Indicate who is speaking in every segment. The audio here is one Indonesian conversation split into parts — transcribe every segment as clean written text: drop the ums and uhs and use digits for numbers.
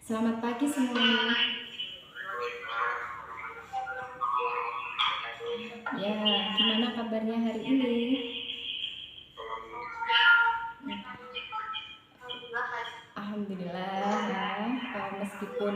Speaker 1: Selamat pagi semuanya. Ya, gimana kabarnya hari ini? Alhamdulillah ya, meskipun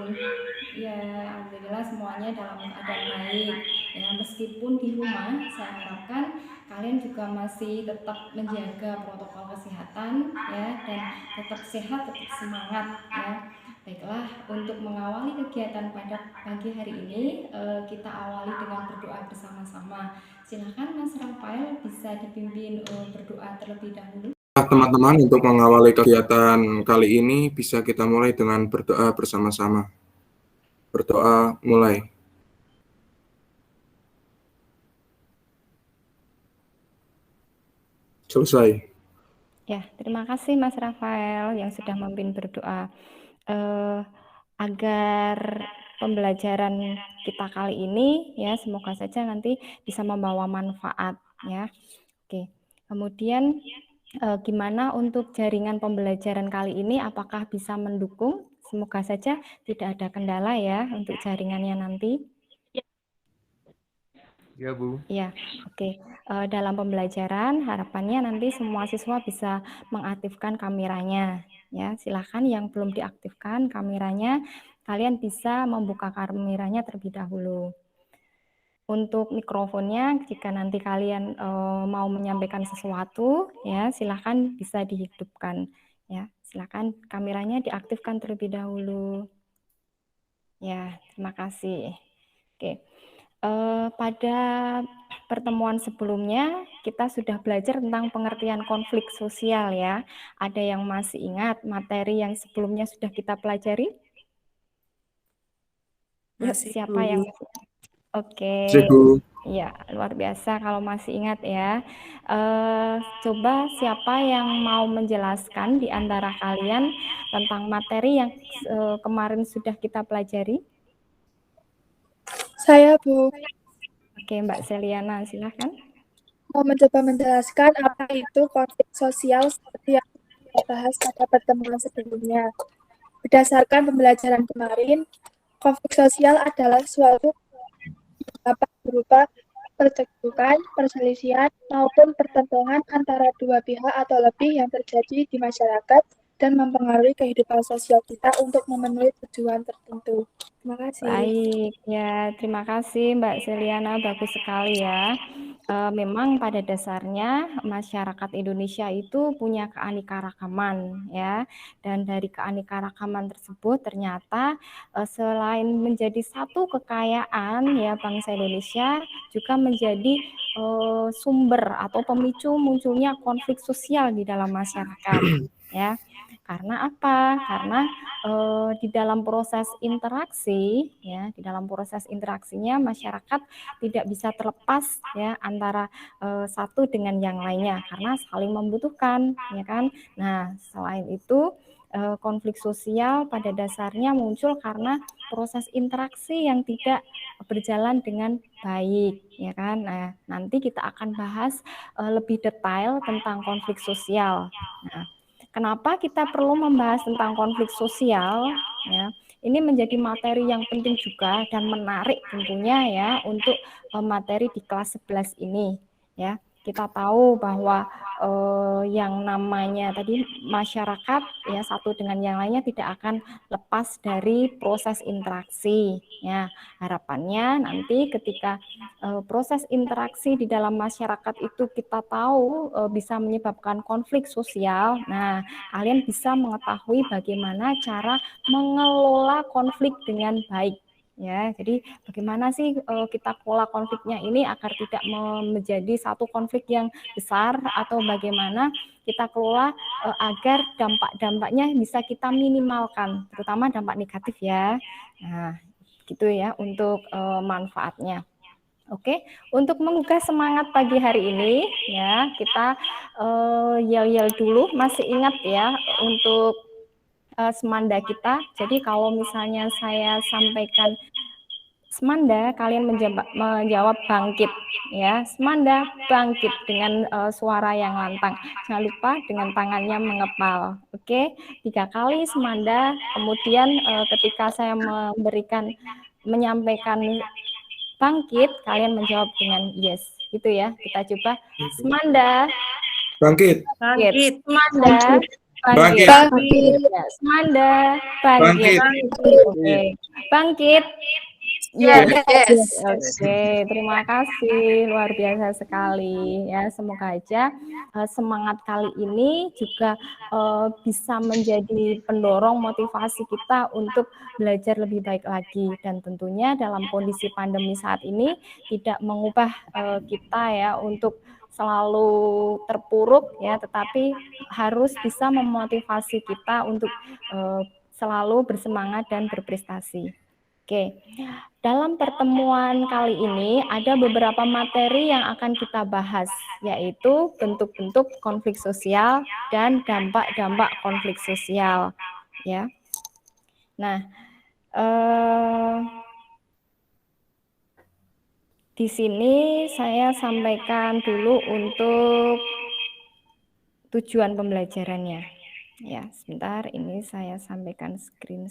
Speaker 1: ya alhamdulillah semuanya dalam keadaan baik. Ya, meskipun di rumah, saya harapkan kalian juga masih tetap menjaga protokol kesehatan ya dan tetap sehat, tetap semangat ya. Baiklah, untuk mengawali kegiatan pada pagi hari ini, kita awali dengan berdoa bersama-sama. Silakan Mas Rafael bisa dipimpin berdoa terlebih dahulu.
Speaker 2: Teman-teman, untuk mengawali kegiatan kali ini bisa kita mulai dengan berdoa bersama-sama. Berdoa mulai. Selesai.
Speaker 1: Ya, terima kasih Mas Rafael yang sudah memimpin berdoa. Agar pembelajaran kita kali ini ya semoga saja nanti bisa membawa manfaat ya. Oke. Kemudian gimana untuk jaringan pembelajaran kali ini, apakah bisa mendukung? Semoga saja tidak ada kendala ya untuk jaringannya nanti.
Speaker 2: Ya, Bu.
Speaker 1: Ya, oke. Dalam pembelajaran harapannya nanti semua siswa bisa mengaktifkan kameranya. Ya, silakan yang belum diaktifkan kameranya, kalian bisa membuka kameranya terlebih dahulu. Untuk mikrofonnya, jika nanti kalian mau menyampaikan sesuatu, ya silakan bisa dihidupkan. Ya, silakan kameranya diaktifkan terlebih dahulu. Ya, terima kasih. Oke. Pada pertemuan sebelumnya kita sudah belajar tentang pengertian konflik sosial ya. Ada yang masih ingat materi yang sebelumnya sudah kita pelajari? Yuk,
Speaker 3: Masih,
Speaker 1: siapa
Speaker 3: Bu.
Speaker 1: yang masih? Oke.
Speaker 2: Bu.
Speaker 1: Ya, luar biasa kalau masih ingat ya. Coba siapa yang mau menjelaskan di antara kalian tentang materi yang kemarin sudah kita pelajari?
Speaker 3: Saya, Bu.
Speaker 1: Oke, Mbak Seliana, silahkan.
Speaker 3: Mau mencoba menjelaskan apa itu konflik sosial seperti yang kita bahas pada pertemuan sebelumnya. Berdasarkan pembelajaran kemarin, konflik sosial adalah suatu yang dapat berupa percekcokan, perselisihan, maupun pertentangan antara dua pihak atau lebih yang terjadi di masyarakat dan mempengaruhi kehidupan sosial kita untuk memenuhi tujuan tertentu. Terima kasih.
Speaker 1: Baik, ya terima kasih Mbak Seliana, bagus sekali ya. Memang pada dasarnya masyarakat Indonesia itu punya keanekaragaman ya, dan dari keanekaragaman tersebut ternyata selain menjadi satu kekayaan ya bangsa Indonesia, juga menjadi sumber atau pemicu munculnya konflik sosial di dalam masyarakat ya. Karena apa? Karena di dalam proses interaksi ya, di dalam proses interaksinya masyarakat tidak bisa terlepas ya antara satu dengan yang lainnya karena saling membutuhkan ya kan. Nah, selain itu konflik sosial pada dasarnya muncul karena proses interaksi yang tidak berjalan dengan baik ya kan. Nah, nanti kita akan bahas lebih detail tentang konflik sosial. Nah, kenapa kita perlu membahas tentang konflik sosial? Ya, ini menjadi materi yang penting juga dan menarik tentunya ya untuk materi di kelas 11 ini. Ya, kita tahu bahwa yang namanya tadi masyarakat ya satu dengan yang lainnya tidak akan lepas dari proses interaksi. Ya, harapannya nanti ketika proses interaksi di dalam masyarakat itu kita tahu bisa menyebabkan konflik sosial. Nah, kalian bisa mengetahui bagaimana cara mengelola konflik dengan baik. Ya, jadi bagaimana sih kita kelola konfliknya ini agar tidak menjadi satu konflik yang besar atau bagaimana kita kelola agar dampak-dampaknya bisa kita minimalkan, terutama dampak negatif ya. Nah, gitu ya untuk manfaatnya. Oke, untuk menggugah semangat pagi hari ini ya kita yel-yel dulu. Masih ingat ya untuk semanda kita. Jadi kalau misalnya saya sampaikan Semanda kalian menjawab bangkit ya. Semanda bangkit dengan suara yang lantang. Jangan lupa dengan tangannya mengepal. Oke, 3 kali semanda. Kemudian ketika saya menyampaikan bangkit, kalian menjawab dengan yes. Gitu ya. Kita coba. Semanda
Speaker 2: Bangkit.
Speaker 1: bangkit. Semanda
Speaker 2: Bangkit.
Speaker 1: bangkit. Ya, semanda bangkit.
Speaker 2: Bangkit.
Speaker 1: Oke. Bangkit.
Speaker 3: Yes.
Speaker 1: Oke, terima kasih, luar biasa sekali ya. Semoga aja semangat kali ini juga bisa menjadi pendorong motivasi kita untuk belajar lebih baik lagi, dan tentunya dalam kondisi pandemi saat ini tidak mengubah kita ya untuk selalu terpuruk ya, tetapi harus bisa memotivasi kita untuk selalu bersemangat dan berprestasi. Oke, dalam pertemuan kali ini ada beberapa materi yang akan kita bahas, yaitu bentuk-bentuk konflik sosial dan dampak-dampak konflik sosial. Ya, nah di sini saya sampaikan dulu untuk tujuan pembelajarannya. Ya, sebentar, ini saya sampaikan screen.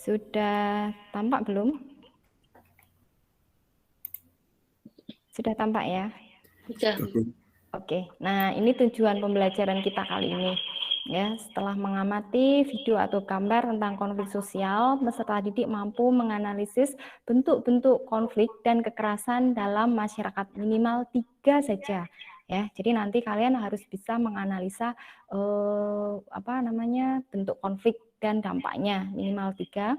Speaker 1: Sudah tampak belum? Sudah tampak ya?
Speaker 3: Sudah.
Speaker 1: Oke, nah ini tujuan pembelajaran kita kali ini. Ya, setelah mengamati video atau gambar tentang konflik sosial, peserta didik mampu menganalisis bentuk-bentuk konflik dan kekerasan dalam masyarakat, minimal 3 saja. Ya, jadi nanti kalian harus bisa menganalisa bentuk konflik dan dampaknya, minimal 3.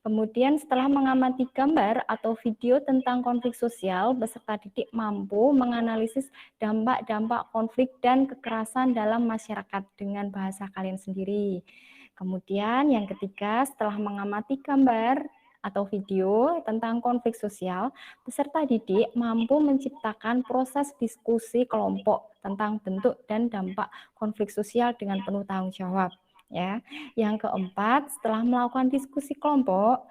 Speaker 1: Kemudian setelah mengamati gambar atau video tentang konflik sosial, peserta didik mampu menganalisis dampak-dampak konflik dan kekerasan dalam masyarakat dengan bahasa kalian sendiri. Kemudian yang ketiga, setelah mengamati gambar atau video tentang konflik sosial, peserta didik mampu menciptakan proses diskusi kelompok tentang bentuk dan dampak konflik sosial dengan penuh tanggung jawab. Ya, yang keempat, setelah melakukan diskusi kelompok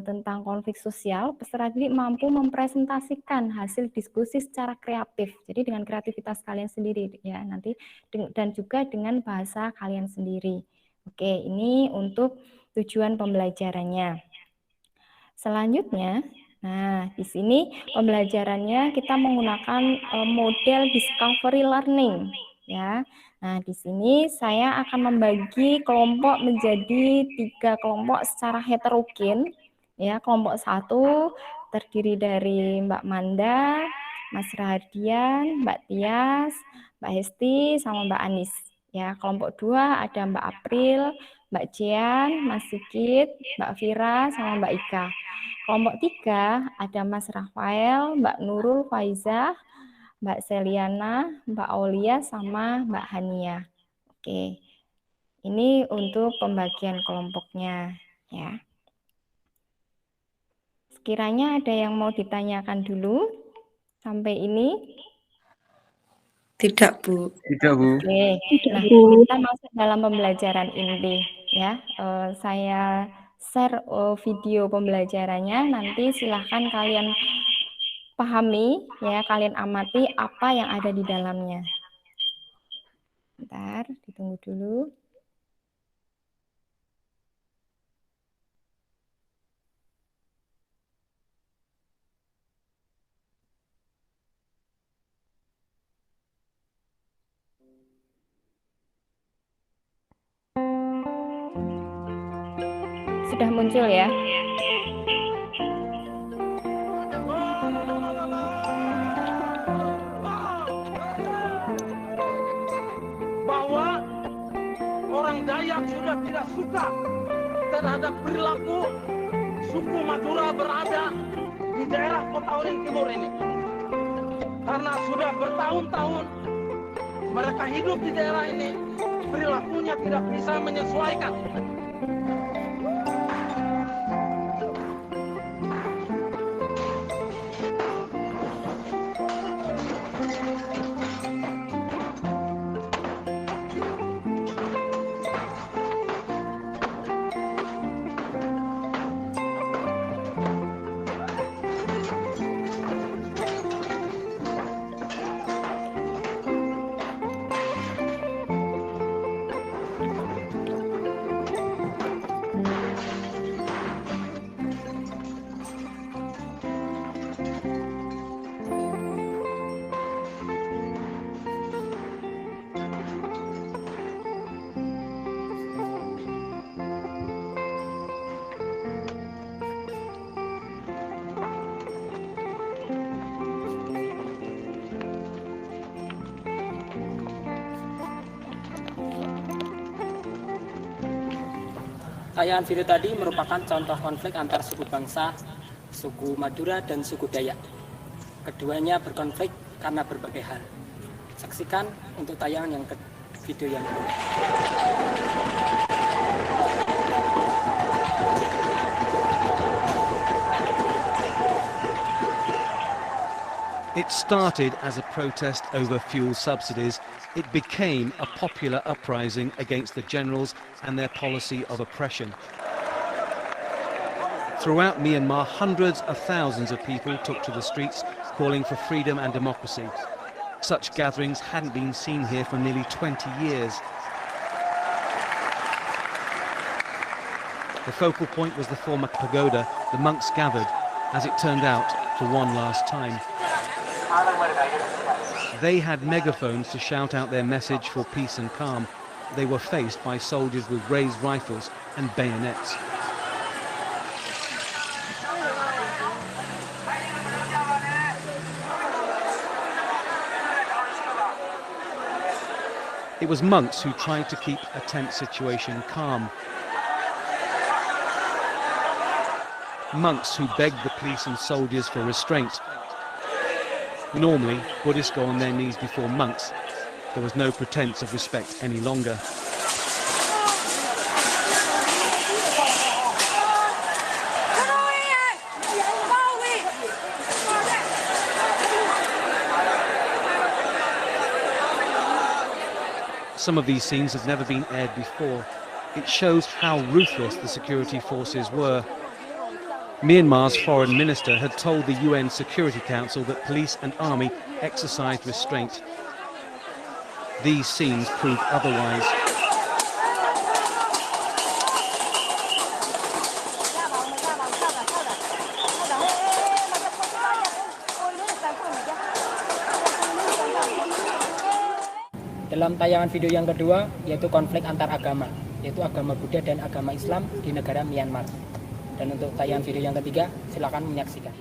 Speaker 1: tentang konflik sosial, peserta didik mampu mempresentasikan hasil diskusi secara kreatif. Jadi dengan kreativitas kalian sendiri ya nanti, dan juga dengan bahasa kalian sendiri. Oke, ini untuk tujuan pembelajarannya. Selanjutnya, nah di sini pembelajarannya kita menggunakan model discovery learning ya. Nah, di sini saya akan membagi kelompok menjadi 3 kelompok secara heterogen. Ya, kelompok 1 terdiri dari Mbak Manda, Mas Radian, Mbak Tias, Mbak Hesti, sama Mbak Anis. Ya, kelompok 2 ada Mbak April, Mbak Jian, Mas Sigit, Mbak Vira, sama Mbak Ika. Kelompok 3 ada Mas Rafael, Mbak Nurul Faizah, Mbak Seliana, Mbak Aulia, sama Mbak Hania. Oke, ini untuk pembagian kelompoknya ya. Sekiranya ada yang mau ditanyakan dulu sampai ini?
Speaker 4: Tidak, Bu.
Speaker 2: Tidak, Bu.
Speaker 1: Oke, nah kita masuk dalam pembelajaran inti ya. Saya share video pembelajarannya, nanti silahkan kalian pahami ya, kalian amati apa yang ada di dalamnya. Bentar, ditunggu dulu. Sudah muncul ya?
Speaker 5: Bahwa orang Dayak sudah tidak suka terhadap perilaku suku Madura berada di daerah Kota Oring Timur ini. Karena sudah bertahun-tahun mereka hidup di daerah ini, perilakunya tidak bisa menyesuaikan.
Speaker 4: Tayangan video tadi merupakan contoh konflik antar suku bangsa, suku Madura dan suku Dayak. Keduanya berkonflik karena berbagai hal. Saksikan untuk tayangan video yang kedua.
Speaker 6: It started as a protest over fuel subsidies. It became a popular uprising against the generals and their policy of oppression. Throughout Myanmar, hundreds of thousands of people took to the streets calling for freedom and democracy. Such gatherings hadn't been seen here for nearly 20 years. The focal point was the former pagoda. The monks gathered, as it turned out, for one last time. They had megaphones to shout out their message for peace and calm. They were faced by soldiers with raised rifles and bayonets. It was monks who tried to keep a tense situation calm. Monks who begged the police and soldiers for restraint. Normally, Buddhists go on their knees before monks. There was no pretense of respect any longer. Some of these scenes have never been aired before. It shows how ruthless the security forces were. Myanmar's foreign minister had told the UN Security Council that police and army exercised restraint. These scenes prove otherwise.
Speaker 4: Dalam tayangan video yang kedua, yaitu konflik antar agama, yaitu agama Buddha dan agama Islam di negara Myanmar. Dan untuk tayangan video yang ketiga, silakan menyaksikan.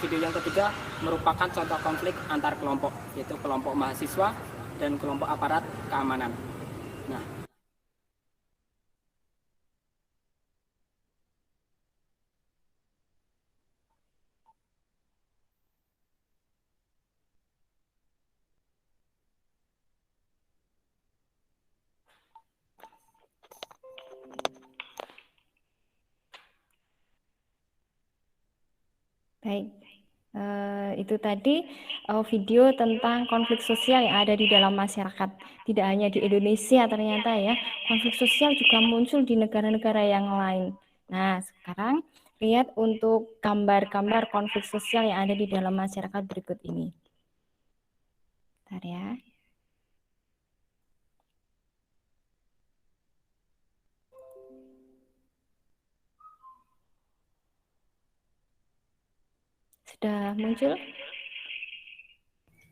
Speaker 4: Video yang ketiga merupakan contoh konflik antar kelompok, yaitu kelompok mahasiswa dan kelompok aparat keamanan. Nah,
Speaker 1: Baik, itu tadi video tentang konflik sosial yang ada di dalam masyarakat. Tidak hanya di Indonesia ternyata ya, konflik sosial juga muncul di negara-negara yang lain. Nah, sekarang lihat untuk gambar-gambar konflik sosial yang ada di dalam masyarakat berikut ini. Bentar ya. Sudah muncul?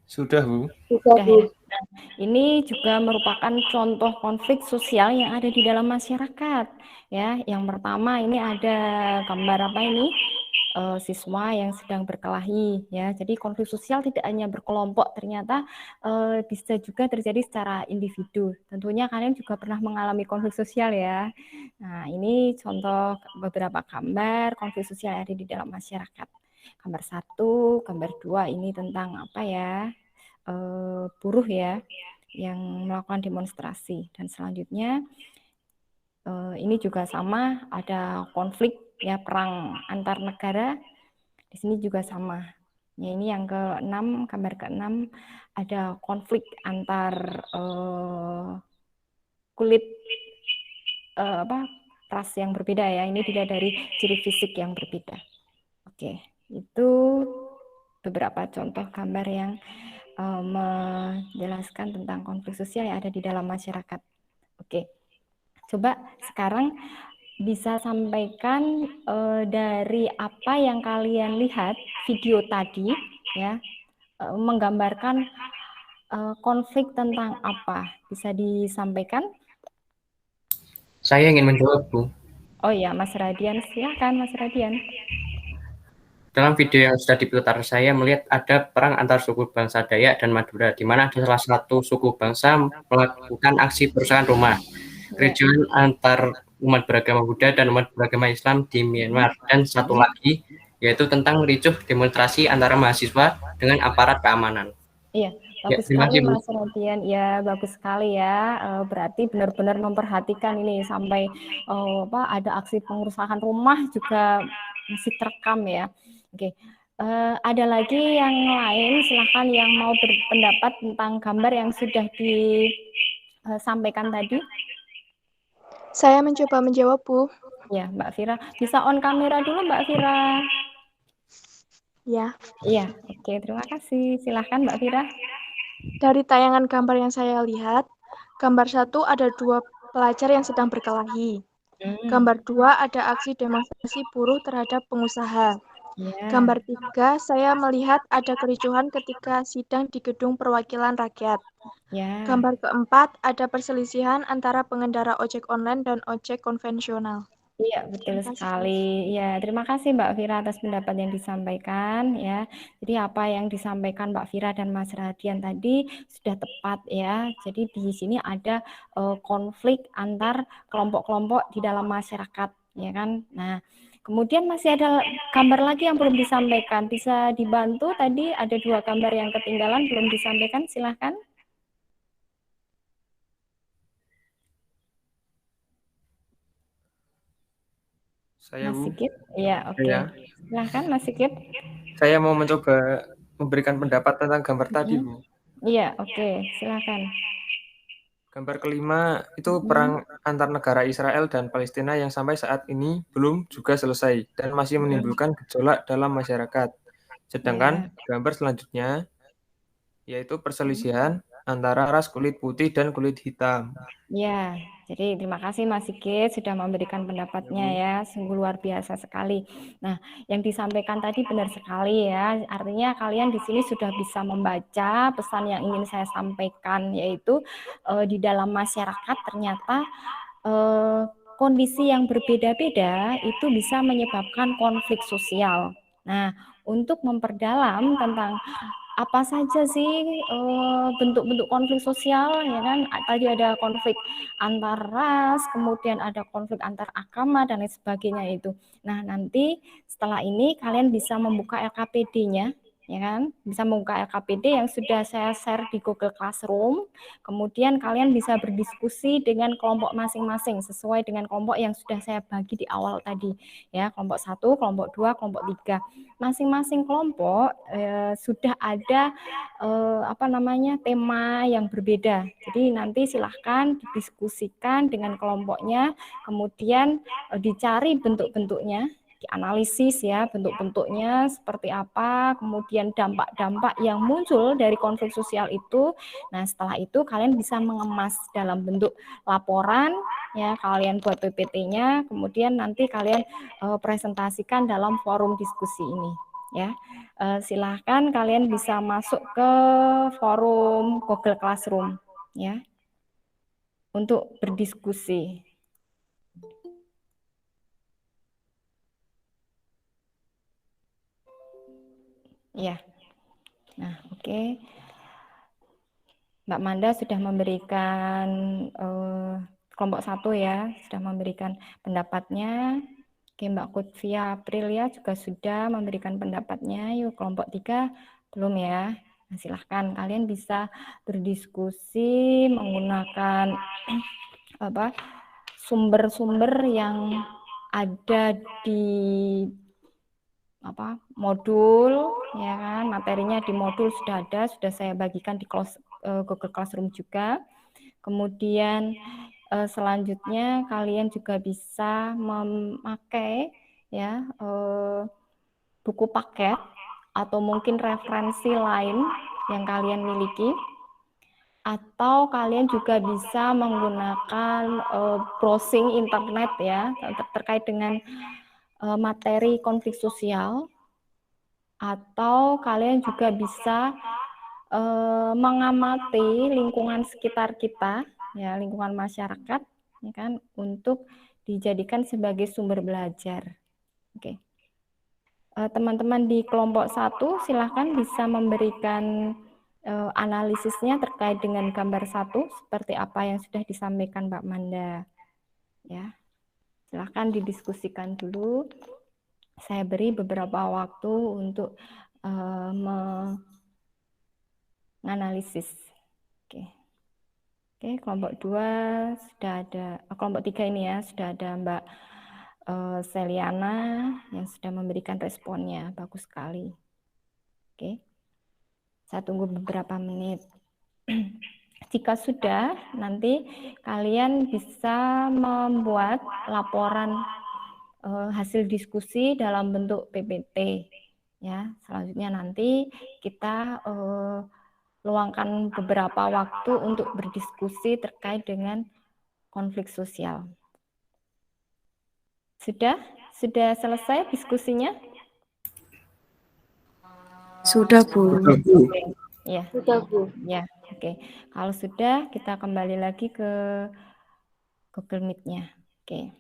Speaker 7: Sudah, Bu.
Speaker 1: Sudah ya. Nah, ini juga merupakan contoh konflik sosial yang ada di dalam masyarakat. Ya, yang pertama ini ada gambar apa ini? siswa yang sedang berkelahi ya. Jadi konflik sosial tidak hanya berkelompok, ternyata bisa juga terjadi secara individu. Tentunya kalian juga pernah mengalami konflik sosial ya. Nah, ini contoh beberapa gambar konflik sosial yang ada di dalam masyarakat. Gambar 1, gambar 2 ini tentang apa ya? Buruh ya yang melakukan demonstrasi, dan selanjutnya ini juga sama, ada konflik ya, perang antar negara. Di sini juga sama. Ya, ini yang ke-6, gambar ke-6, ada konflik antar kulit ras yang berbeda ya. Ini dilihat dari ciri fisik yang berbeda. Oke, itu beberapa contoh gambar yang menjelaskan tentang konflik sosial yang ada di dalam masyarakat. Oke, coba sekarang bisa sampaikan dari apa yang kalian lihat video tadi ya, menggambarkan konflik tentang apa? Bisa disampaikan?
Speaker 7: Saya ingin menjawab, Bu.
Speaker 1: Oh ya, Mas Radian, silakan Mas Radian.
Speaker 7: Dalam video yang sudah diputar, saya melihat ada perang antar suku bangsa Dayak dan Madura, di mana ada salah satu suku bangsa melakukan aksi perusahaan rumah. Kericuhan antar umat beragama Buddha dan umat beragama Islam di Myanmar. Dan satu lagi, yaitu tentang ricuh demonstrasi antara mahasiswa dengan aparat keamanan.
Speaker 1: Iya,
Speaker 7: Ya,
Speaker 1: bagus
Speaker 7: terima
Speaker 1: sekali
Speaker 7: kasih, Bu.
Speaker 1: Mas Radian. Ya, bagus sekali ya. Berarti benar-benar memperhatikan ini sampai ada aksi pengerusakan rumah juga masih terekam ya. Oke. Ada lagi yang lain, silahkan yang mau berpendapat tentang gambar yang sudah disampaikan tadi.
Speaker 3: Saya mencoba menjawab, Bu.
Speaker 1: Ya, Mbak Vira. Bisa on kamera dulu, Mbak Vira.
Speaker 3: Ya.
Speaker 1: Iya, oke. Terima kasih. Silahkan, Mbak Vira.
Speaker 3: Dari tayangan gambar yang saya lihat, gambar 1 ada 2 pelajar yang sedang berkelahi. Gambar 2 ada aksi demonstrasi buruh terhadap pengusaha.
Speaker 1: Ya.
Speaker 3: Gambar 3 saya melihat ada kericuhan ketika sidang di Gedung Perwakilan Rakyat.
Speaker 1: Ya.
Speaker 3: Gambar keempat ada perselisihan antara pengendara ojek online dan ojek konvensional.
Speaker 1: Iya, betul sekali. Ya, terima kasih Mbak Vira atas pendapat yang disampaikan ya. Jadi apa yang disampaikan Mbak Vira dan Mas Radian tadi sudah tepat ya. Jadi di sini ada konflik antar kelompok-kelompok di dalam masyarakat, ya kan? Nah, kemudian masih ada gambar lagi yang belum disampaikan. Bisa dibantu, tadi ada 2 gambar yang ketinggalan belum disampaikan, silahkan.
Speaker 8: Saya,
Speaker 1: Mas
Speaker 8: Bu.
Speaker 1: Sigit, ya oke.
Speaker 8: Ya.
Speaker 1: Silahkan Mas Sigit.
Speaker 8: Saya mau mencoba memberikan pendapat tentang gambar tadi, Bu.
Speaker 1: Iya, oke, silahkan.
Speaker 8: Gambar kelima itu perang antar negara Israel dan Palestina yang sampai saat ini belum juga selesai dan masih menimbulkan gejolak dalam masyarakat. Sedangkan gambar selanjutnya yaitu perselisihan antara ras kulit putih dan kulit hitam.
Speaker 1: Ya, jadi terima kasih Mas Sigit sudah memberikan pendapatnya ya, sungguh luar biasa sekali. Nah, yang disampaikan tadi benar sekali ya, artinya kalian di sini sudah bisa membaca pesan yang ingin saya sampaikan, yaitu di dalam masyarakat ternyata kondisi yang berbeda-beda itu bisa menyebabkan konflik sosial. Nah, untuk memperdalam tentang apa saja sih bentuk-bentuk konflik sosial, ya kan? Tadi ada konflik antar ras, kemudian ada konflik antar agama dan lain sebagainya itu. Nah, nanti setelah ini kalian bisa membuka LKPD-nya, ya kan? Bisa membuka LKPD yang sudah saya share di Google Classroom. Kemudian kalian bisa berdiskusi dengan kelompok masing-masing sesuai dengan kelompok yang sudah saya bagi di awal tadi, ya. Kelompok 1, kelompok 2, kelompok 3. Masing-masing kelompok sudah ada tema yang berbeda. Jadi nanti silahkan didiskusikan dengan kelompoknya, kemudian dicari bentuk-bentuknya, dianalisis ya bentuk-bentuknya seperti apa, kemudian dampak-dampak yang muncul dari konflik sosial itu. Nah, setelah itu kalian bisa mengemas dalam bentuk laporan ya, kalian buat PPT-nya, kemudian nanti kalian presentasikan dalam forum diskusi ini ya. Silahkan kalian bisa masuk ke forum Google Classroom ya untuk berdiskusi. Ya. Nah, oke. Mbak Manda sudah memberikan kelompok 1 ya, sudah memberikan pendapatnya. Oke, Mbak Kutvia Aprilia juga sudah memberikan pendapatnya. Yuk, kelompok 3 belum ya. Nah, silahkan kalian bisa berdiskusi menggunakan sumber-sumber yang ada di modul, ya kan, materinya di modul sudah ada, sudah saya bagikan di Google Classroom juga. Kemudian selanjutnya kalian juga bisa memakai ya buku paket atau mungkin referensi lain yang kalian miliki, atau kalian juga bisa menggunakan browsing internet ya terkait dengan materi konflik sosial, atau kalian juga bisa mengamati lingkungan sekitar kita, ya lingkungan masyarakat, ya kan, untuk dijadikan sebagai sumber belajar. Oke, teman-teman di kelompok 1 silahkan bisa memberikan analisisnya terkait dengan gambar 1 seperti apa yang sudah disampaikan Mbak Manda. Ya, silahkan didiskusikan dulu. Saya beri beberapa waktu untuk menganalisis. Oke, kelompok 2 sudah ada, kelompok 3 ini ya, sudah ada Mbak Seliana yang sudah memberikan responnya, bagus sekali. Oke, saya tunggu beberapa menit. Jika sudah, nanti kalian bisa membuat laporan hasil diskusi dalam bentuk PPT. Ya, selanjutnya nanti kita luangkan beberapa waktu untuk berdiskusi terkait dengan konflik sosial. Sudah selesai diskusinya?
Speaker 9: Sudah, Bu.
Speaker 1: Ya.
Speaker 3: Sudah, Bu.
Speaker 1: Ya, oke. Kalau sudah, kita kembali lagi ke Google Meet-nya. Oke.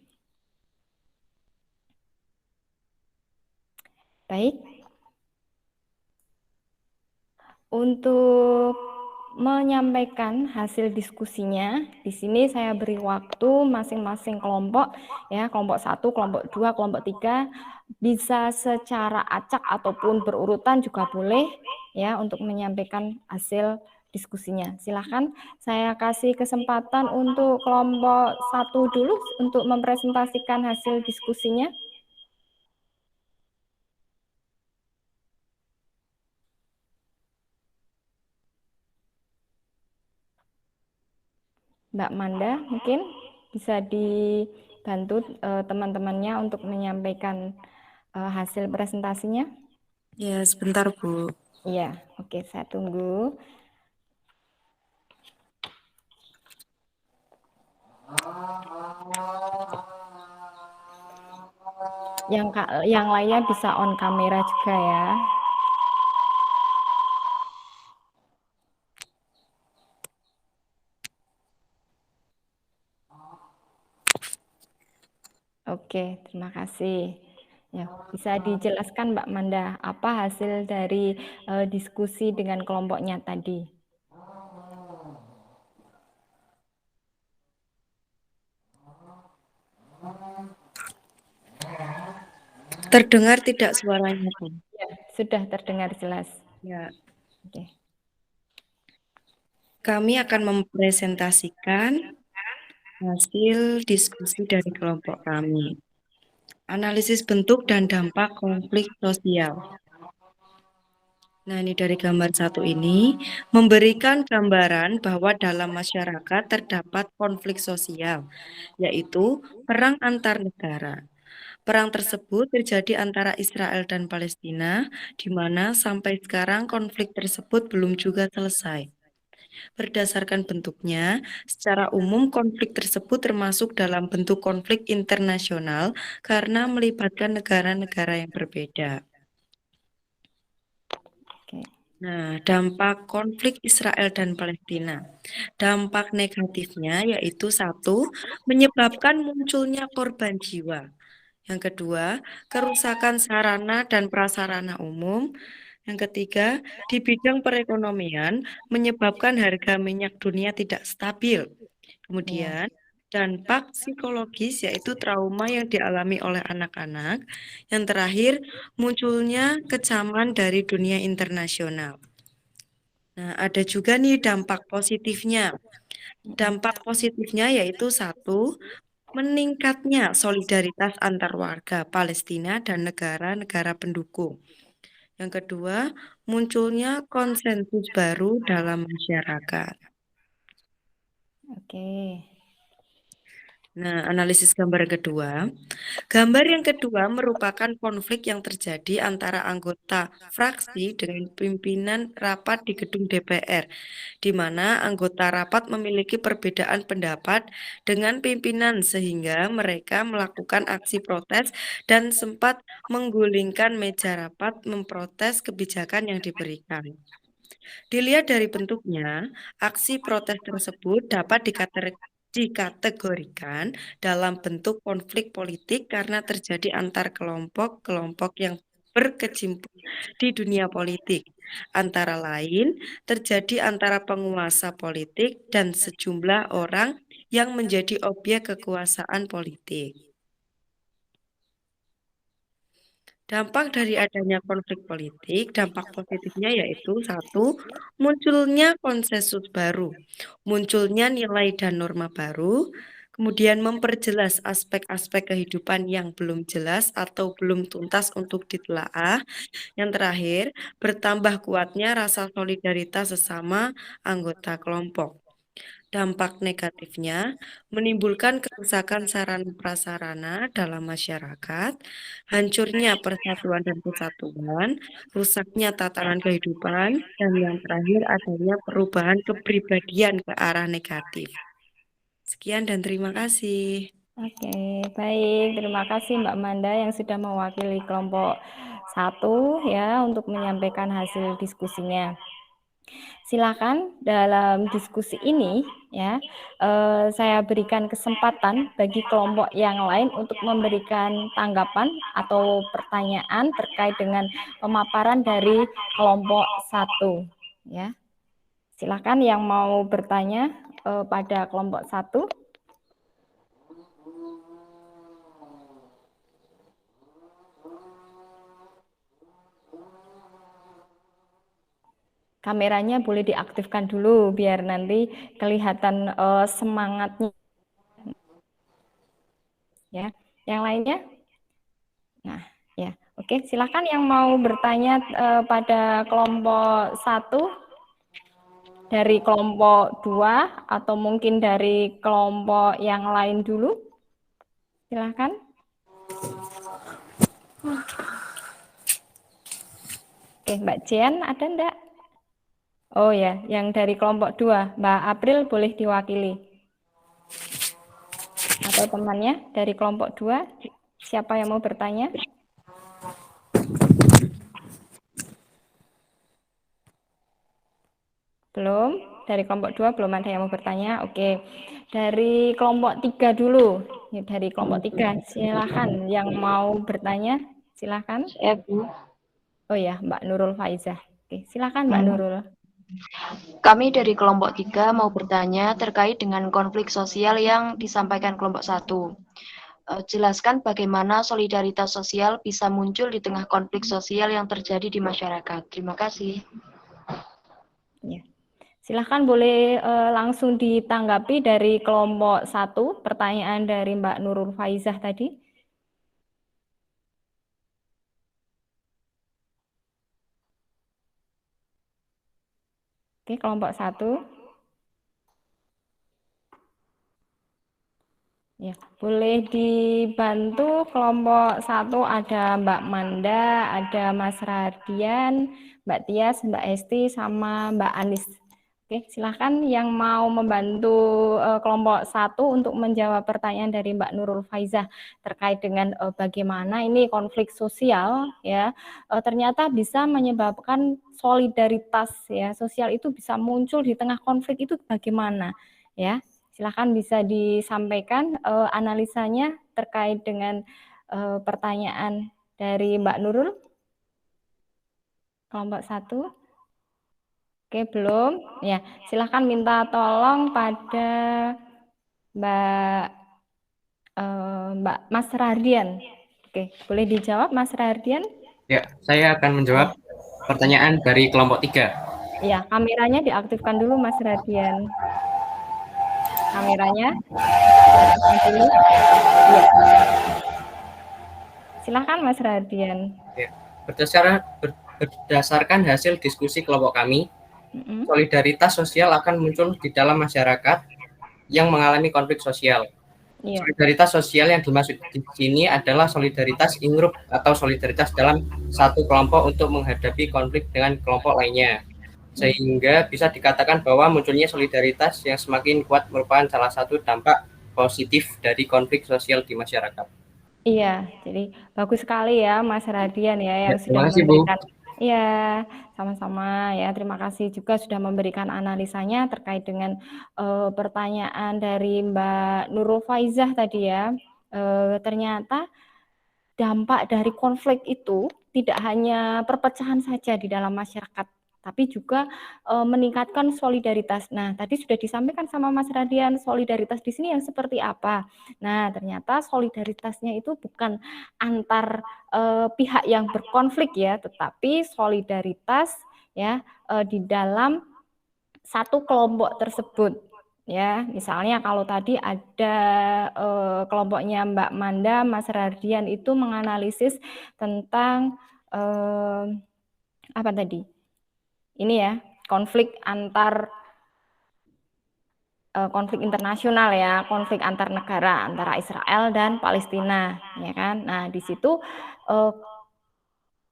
Speaker 1: Baik. Untuk menyampaikan hasil diskusinya, di sini saya beri waktu masing-masing kelompok, ya, kelompok 1, kelompok 2, kelompok 3, bisa secara acak ataupun berurutan juga boleh, ya, untuk menyampaikan hasil diskusinya. Silahkan saya kasih kesempatan untuk kelompok 1 dulu untuk mempresentasikan hasil diskusinya. Mbak Manda mungkin bisa dibantu teman-temannya untuk menyampaikan hasil presentasinya.
Speaker 9: Ya, sebentar, Bu.
Speaker 1: Iya, oke, saya tunggu. Yang lainnya bisa on kamera juga ya. Oke, terima kasih. Ya, bisa dijelaskan Mbak Manda, apa hasil dari diskusi dengan kelompoknya tadi?
Speaker 9: Terdengar tidak suaranya, Bu?
Speaker 1: Ya, sudah terdengar jelas.
Speaker 9: Ya.
Speaker 1: Oke.
Speaker 9: Kami akan mempresentasikan hasil diskusi dari kelompok kami. Analisis bentuk dan dampak konflik sosial. Nah, ini dari gambar 1 ini memberikan gambaran bahwa dalam masyarakat terdapat konflik sosial, yaitu perang antar negara. Perang tersebut terjadi antara Israel dan Palestina, di mana sampai sekarang konflik tersebut belum juga selesai. Berdasarkan bentuknya, secara umum konflik tersebut termasuk dalam bentuk konflik internasional karena melibatkan negara-negara yang berbeda. Nah, dampak konflik Israel dan Palestina. Dampak negatifnya yaitu 1, menyebabkan munculnya korban jiwa. Yang kedua, kerusakan sarana dan prasarana umum. Yang ketiga, di bidang perekonomian menyebabkan harga minyak dunia tidak stabil. Kemudian, dampak psikologis yaitu trauma yang dialami oleh anak-anak. Yang terakhir, munculnya kecaman dari dunia internasional. Nah, ada juga nih dampak positifnya. Dampak positifnya yaitu satu, meningkatnya solidaritas antar warga Palestina dan negara-negara pendukung. Yang kedua, munculnya konsensus baru dalam masyarakat.
Speaker 1: Oke.
Speaker 9: Nah, analisis gambar yang kedua. Gambar yang kedua merupakan konflik yang terjadi antara anggota fraksi dengan pimpinan rapat di gedung DPR, di mana anggota rapat memiliki perbedaan pendapat dengan pimpinan sehingga mereka melakukan aksi protes dan sempat menggulingkan meja rapat memprotes kebijakan yang diberikan. Dilihat dari bentuknya, aksi protes tersebut dapat dikategorikan dalam bentuk konflik politik karena terjadi antar kelompok-kelompok yang berkecimpung di dunia politik. Antara lain, terjadi antara penguasa politik dan sejumlah orang yang menjadi objek kekuasaan politik. Dampak dari adanya konflik politik, dampak positifnya yaitu satu, munculnya konsensus baru, munculnya nilai dan norma baru, kemudian memperjelas aspek-aspek kehidupan yang belum jelas atau belum tuntas untuk ditelaah. Yang terakhir, bertambah kuatnya rasa solidaritas sesama anggota kelompok. Dampak negatifnya menimbulkan kerusakan sarana prasarana dalam masyarakat, hancurnya persatuan dan kesatuan, rusaknya tatanan kehidupan, dan yang terakhir adanya perubahan kepribadian ke arah negatif. Sekian dan terima kasih.
Speaker 1: Oke, baik. Terima kasih Mbak Manda yang sudah mewakili kelompok 1 ya untuk menyampaikan hasil diskusinya. Silakan dalam diskusi ini ya saya berikan kesempatan bagi kelompok yang lain untuk memberikan tanggapan atau pertanyaan terkait dengan pemaparan dari kelompok 1 ya. Silakan yang mau bertanya pada kelompok 1. Kameranya boleh diaktifkan dulu biar nanti kelihatan semangatnya. Ya, yang lainnya? Nah, ya. Oke, silakan yang mau bertanya pada kelompok 1 dari kelompok 2 atau mungkin dari kelompok yang lain dulu. Silakan. Oke, Mbak Jen ada enggak? Oh ya, yang dari kelompok 2, Mbak April boleh diwakili. Atau temannya dari kelompok 2, siapa yang mau bertanya? Belum? Dari kelompok 2 belum ada yang mau bertanya. Oke. Dari kelompok 3 dulu. Ya, dari kelompok 3, silakan yang mau bertanya, silakan. Oh ya, Mbak Nurul Faizah. Oke, silakan Mbak Nurul.
Speaker 10: Kami dari kelompok 3 mau bertanya terkait dengan konflik sosial yang disampaikan kelompok 1. Jelaskan bagaimana solidaritas sosial bisa muncul di tengah konflik sosial yang terjadi di masyarakat. Terima kasih.
Speaker 1: Ya. Silahkan boleh langsung ditanggapi dari kelompok 1, pertanyaan dari Mbak Nurul Faizah tadi. Oke, kelompok 1. Ya, boleh dibantu kelompok 1 ada Mbak Manda, ada Mas Radian, Mbak Tias, Mbak Esti, sama Mbak Anis. Oke, silahkan yang mau membantu kelompok 1 untuk menjawab pertanyaan dari Mbak Nurul Faizah terkait dengan bagaimana ini konflik sosial ya ternyata bisa menyebabkan solidaritas ya sosial itu bisa muncul di tengah konflik itu bagaimana ya. Silahkan bisa disampaikan analisanya terkait dengan pertanyaan dari Mbak Nurul. Kelompok 1? Oke, belum. Ya, silahkan minta tolong pada Mbak Mas Rardian. Oke, boleh dijawab Mas Rardian?
Speaker 7: Ya, saya akan menjawab pertanyaan dari kelompok 3.
Speaker 1: Ya, kameranya diaktifkan dulu Mas Rardian. Kameranya diaktifkan dulu. Ya. Silahkan Mas Rardian.
Speaker 7: Ya. Berdasarkan hasil diskusi kelompok kami, solidaritas sosial akan muncul di dalam masyarakat yang mengalami konflik sosial.
Speaker 1: Iya.
Speaker 7: Solidaritas sosial yang dimaksud di sini adalah solidaritas in-group atau solidaritas dalam satu kelompok untuk menghadapi konflik dengan kelompok lainnya. Sehingga bisa dikatakan bahwa munculnya solidaritas yang semakin kuat merupakan salah satu dampak positif dari konflik sosial di masyarakat.
Speaker 1: Iya, jadi bagus sekali ya Mas Radian ya yang
Speaker 7: terima
Speaker 1: sudah
Speaker 7: kasih, Bu.
Speaker 1: memberikan. Iya, sama-sama ya. Terima kasih juga sudah memberikan analisanya terkait dengan pertanyaan dari Mbak Nurul Faizah tadi ya. Ternyata dampak dari konflik itu tidak hanya perpecahan saja di dalam masyarakat, tapi juga meningkatkan solidaritas. Nah, tadi sudah disampaikan sama Mas Radian, solidaritas di sini yang seperti apa. Nah, ternyata solidaritasnya itu bukan antar pihak yang berkonflik ya, tetapi solidaritas ya di dalam satu kelompok tersebut. Ya, misalnya kalau tadi ada kelompoknya Mbak Manda, Mas Rardian itu menganalisis tentang apa tadi? Ini ya, konflik konflik internasional ya, konflik antar negara antara Israel dan Palestina, ya kan? Nah, di situ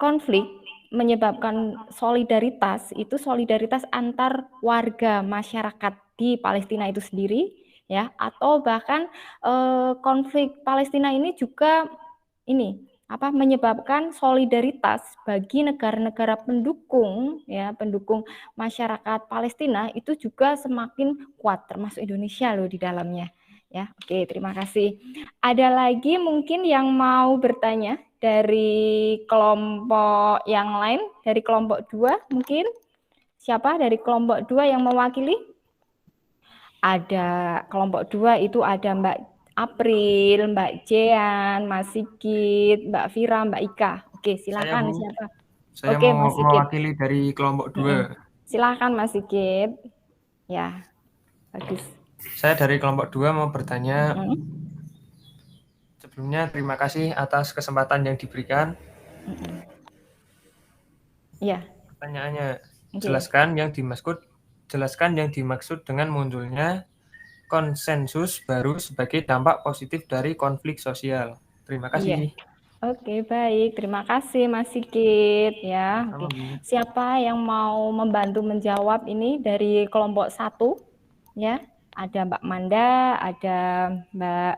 Speaker 1: konflik menyebabkan solidaritas itu solidaritas antar warga masyarakat di Palestina itu sendiri, ya, atau bahkan konflik Palestina ini juga menyebabkan solidaritas bagi negara-negara pendukung ya, pendukung masyarakat Palestina itu juga semakin kuat, termasuk Indonesia loh di dalamnya ya. Oke, terima kasih. Ada lagi mungkin yang mau bertanya dari kelompok yang lain, dari kelompok 2 mungkin? Siapa dari kelompok 2 yang mewakili? Ada kelompok 2 itu ada Mbak April, Mbak Jean, Mas Sigit, Mbak Fira, Mbak Ika. Oke, silakan siapa?
Speaker 8: Saya
Speaker 1: Oke,
Speaker 8: mau
Speaker 1: Mas Sigit.
Speaker 8: mewakili dari kelompok 2.
Speaker 1: Silakan Mas Sigit. Ya, bagus.
Speaker 8: Saya dari kelompok 2 mau bertanya. Sebelumnya terima kasih atas kesempatan yang diberikan.
Speaker 1: Iya.
Speaker 8: Pertanyaannya, jelaskan yang dimaksud dengan munculnya konsensus baru sebagai dampak positif dari konflik sosial. Terima kasih.
Speaker 1: Oke, baik. Terima kasih Mas Sigit ya. Oke. Siapa yang mau membantu menjawab ini dari kelompok 1 ya? Ada Mbak Manda, ada Mbak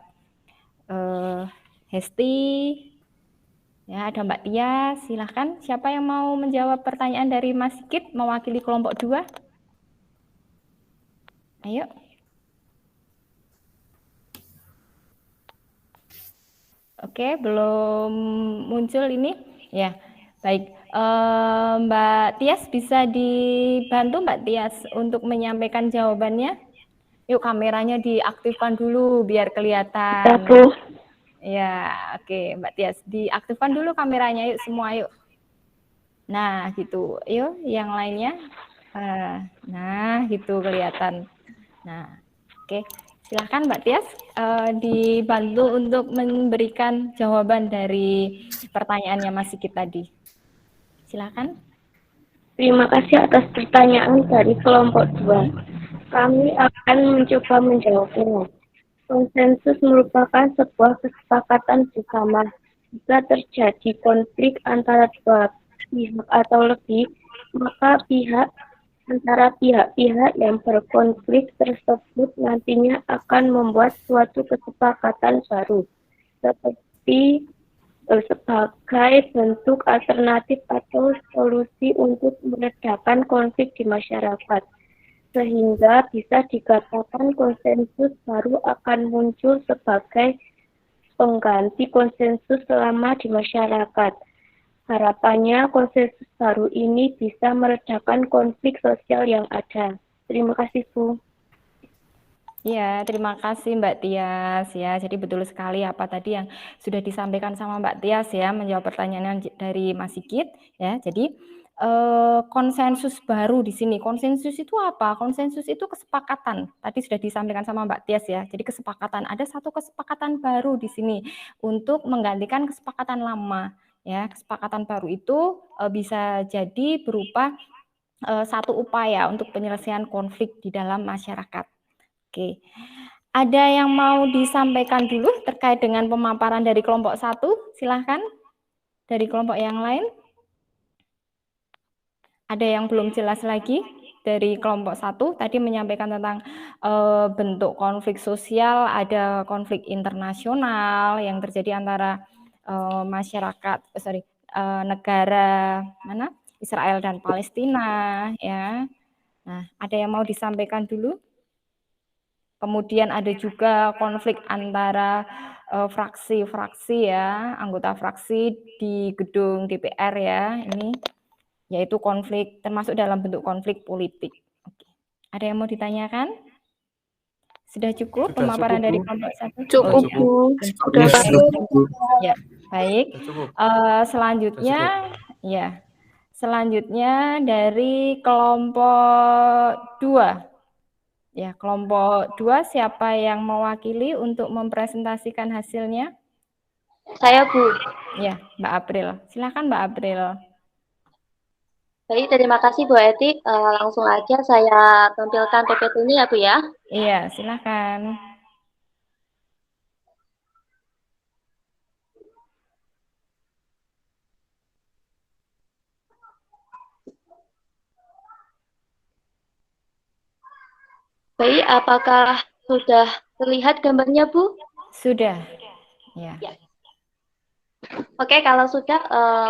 Speaker 1: Hesti, ya, ada Mbak Tia. Silahkan, siapa yang mau menjawab pertanyaan dari Mas Sigit mewakili kelompok 2? Ayo. Oke, belum muncul ini. Ya, baik. Mbak Tias bisa dibantu Mbak Tias untuk menyampaikan jawabannya? Yuk, kameranya diaktifkan dulu biar kelihatan. Ya, oke, Mbak Tias, diaktifkan dulu kameranya, yuk semua, yuk. Nah, gitu, yuk, yang lainnya. Nah, gitu kelihatan. Nah, oke, silahkan Mbak Tias dibantu untuk memberikan jawaban dari pertanyaannya Mas Sigit tadi. Silakan.
Speaker 11: Terima kasih atas pertanyaan dari kelompok 2. Kami akan mencoba menjawabnya. Konsensus merupakan sebuah kesepakatan bersama. Jika terjadi konflik antara dua pihak atau lebih, maka antara pihak-pihak yang berkonflik tersebut nantinya akan membuat suatu kesepakatan baru, seperti sebagai bentuk alternatif atau solusi untuk meredakan konflik di masyarakat. Sehingga bisa dikatakan konsensus baru akan muncul sebagai pengganti konsensus lama di masyarakat. Harapannya konsensus baru ini bisa meredakan konflik sosial yang ada. Terima kasih, Bu.
Speaker 1: Ya, terima kasih Mbak Tias ya. Jadi betul sekali apa tadi yang sudah disampaikan sama Mbak Tias ya, menjawab pertanyaan dari Mas Sigit ya. Jadi konsensus baru di sini. Konsensus itu apa? Konsensus itu kesepakatan. Tadi sudah disampaikan sama Mbak Tias ya. Jadi kesepakatan, ada satu kesepakatan baru di sini untuk menggantikan kesepakatan lama ya. Kesepakatan baru itu bisa jadi berupa satu upaya untuk penyelesaian konflik di dalam masyarakat. Oke, ada yang mau disampaikan dulu terkait dengan pemaparan dari kelompok 1? Silahkan, dari kelompok yang lain. Ada yang belum jelas lagi dari kelompok 1, tadi menyampaikan tentang bentuk konflik sosial, ada konflik internasional yang terjadi antara negara mana? Israel dan Palestina ya. Nah, ada yang mau disampaikan dulu? Kemudian ada juga konflik antara fraksi-fraksi ya, anggota fraksi di gedung DPR ya, ini yaitu konflik termasuk dalam bentuk konflik politik. Oke. Ada yang mau ditanyakan? Sudah cukup pemaparan dari kelompok 1?
Speaker 11: Cukup, Bu. Sudah
Speaker 1: cukup. Ya, baik.
Speaker 8: Cukup.
Speaker 1: Selanjutnya ya. Selanjutnya dari kelompok 2. Ya, kelompok 2 siapa yang mewakili untuk mempresentasikan hasilnya?
Speaker 10: Saya, Bu.
Speaker 1: Ya, Mbak April. Silakan Mbak April.
Speaker 10: Baik, terima kasih Bu Eti. Langsung aja saya tampilkan PPT-nya ya Bu ya.
Speaker 1: Iya, silakan.
Speaker 10: Baik, apakah sudah terlihat gambarnya Bu?
Speaker 1: Sudah. Ya.
Speaker 10: Oke, kalau sudah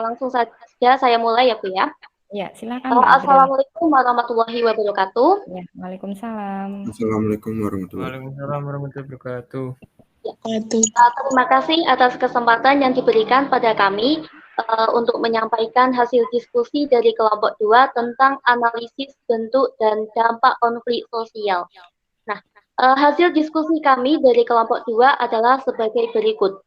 Speaker 10: langsung saja saya mulai ya Bu ya.
Speaker 1: Ya, silakan Mbak April.
Speaker 10: Assalamualaikum warahmatullahi wabarakatuh.
Speaker 1: Ya, Waalaikumsalam.
Speaker 2: Assalamualaikum warahmatullahi
Speaker 8: wabarakatuh.
Speaker 10: Ya. Terima kasih atas kesempatan yang diberikan pada kami untuk menyampaikan hasil diskusi dari kelompok 2 tentang analisis bentuk dan dampak konflik sosial. Nah, hasil diskusi kami dari kelompok 2 adalah sebagai berikut.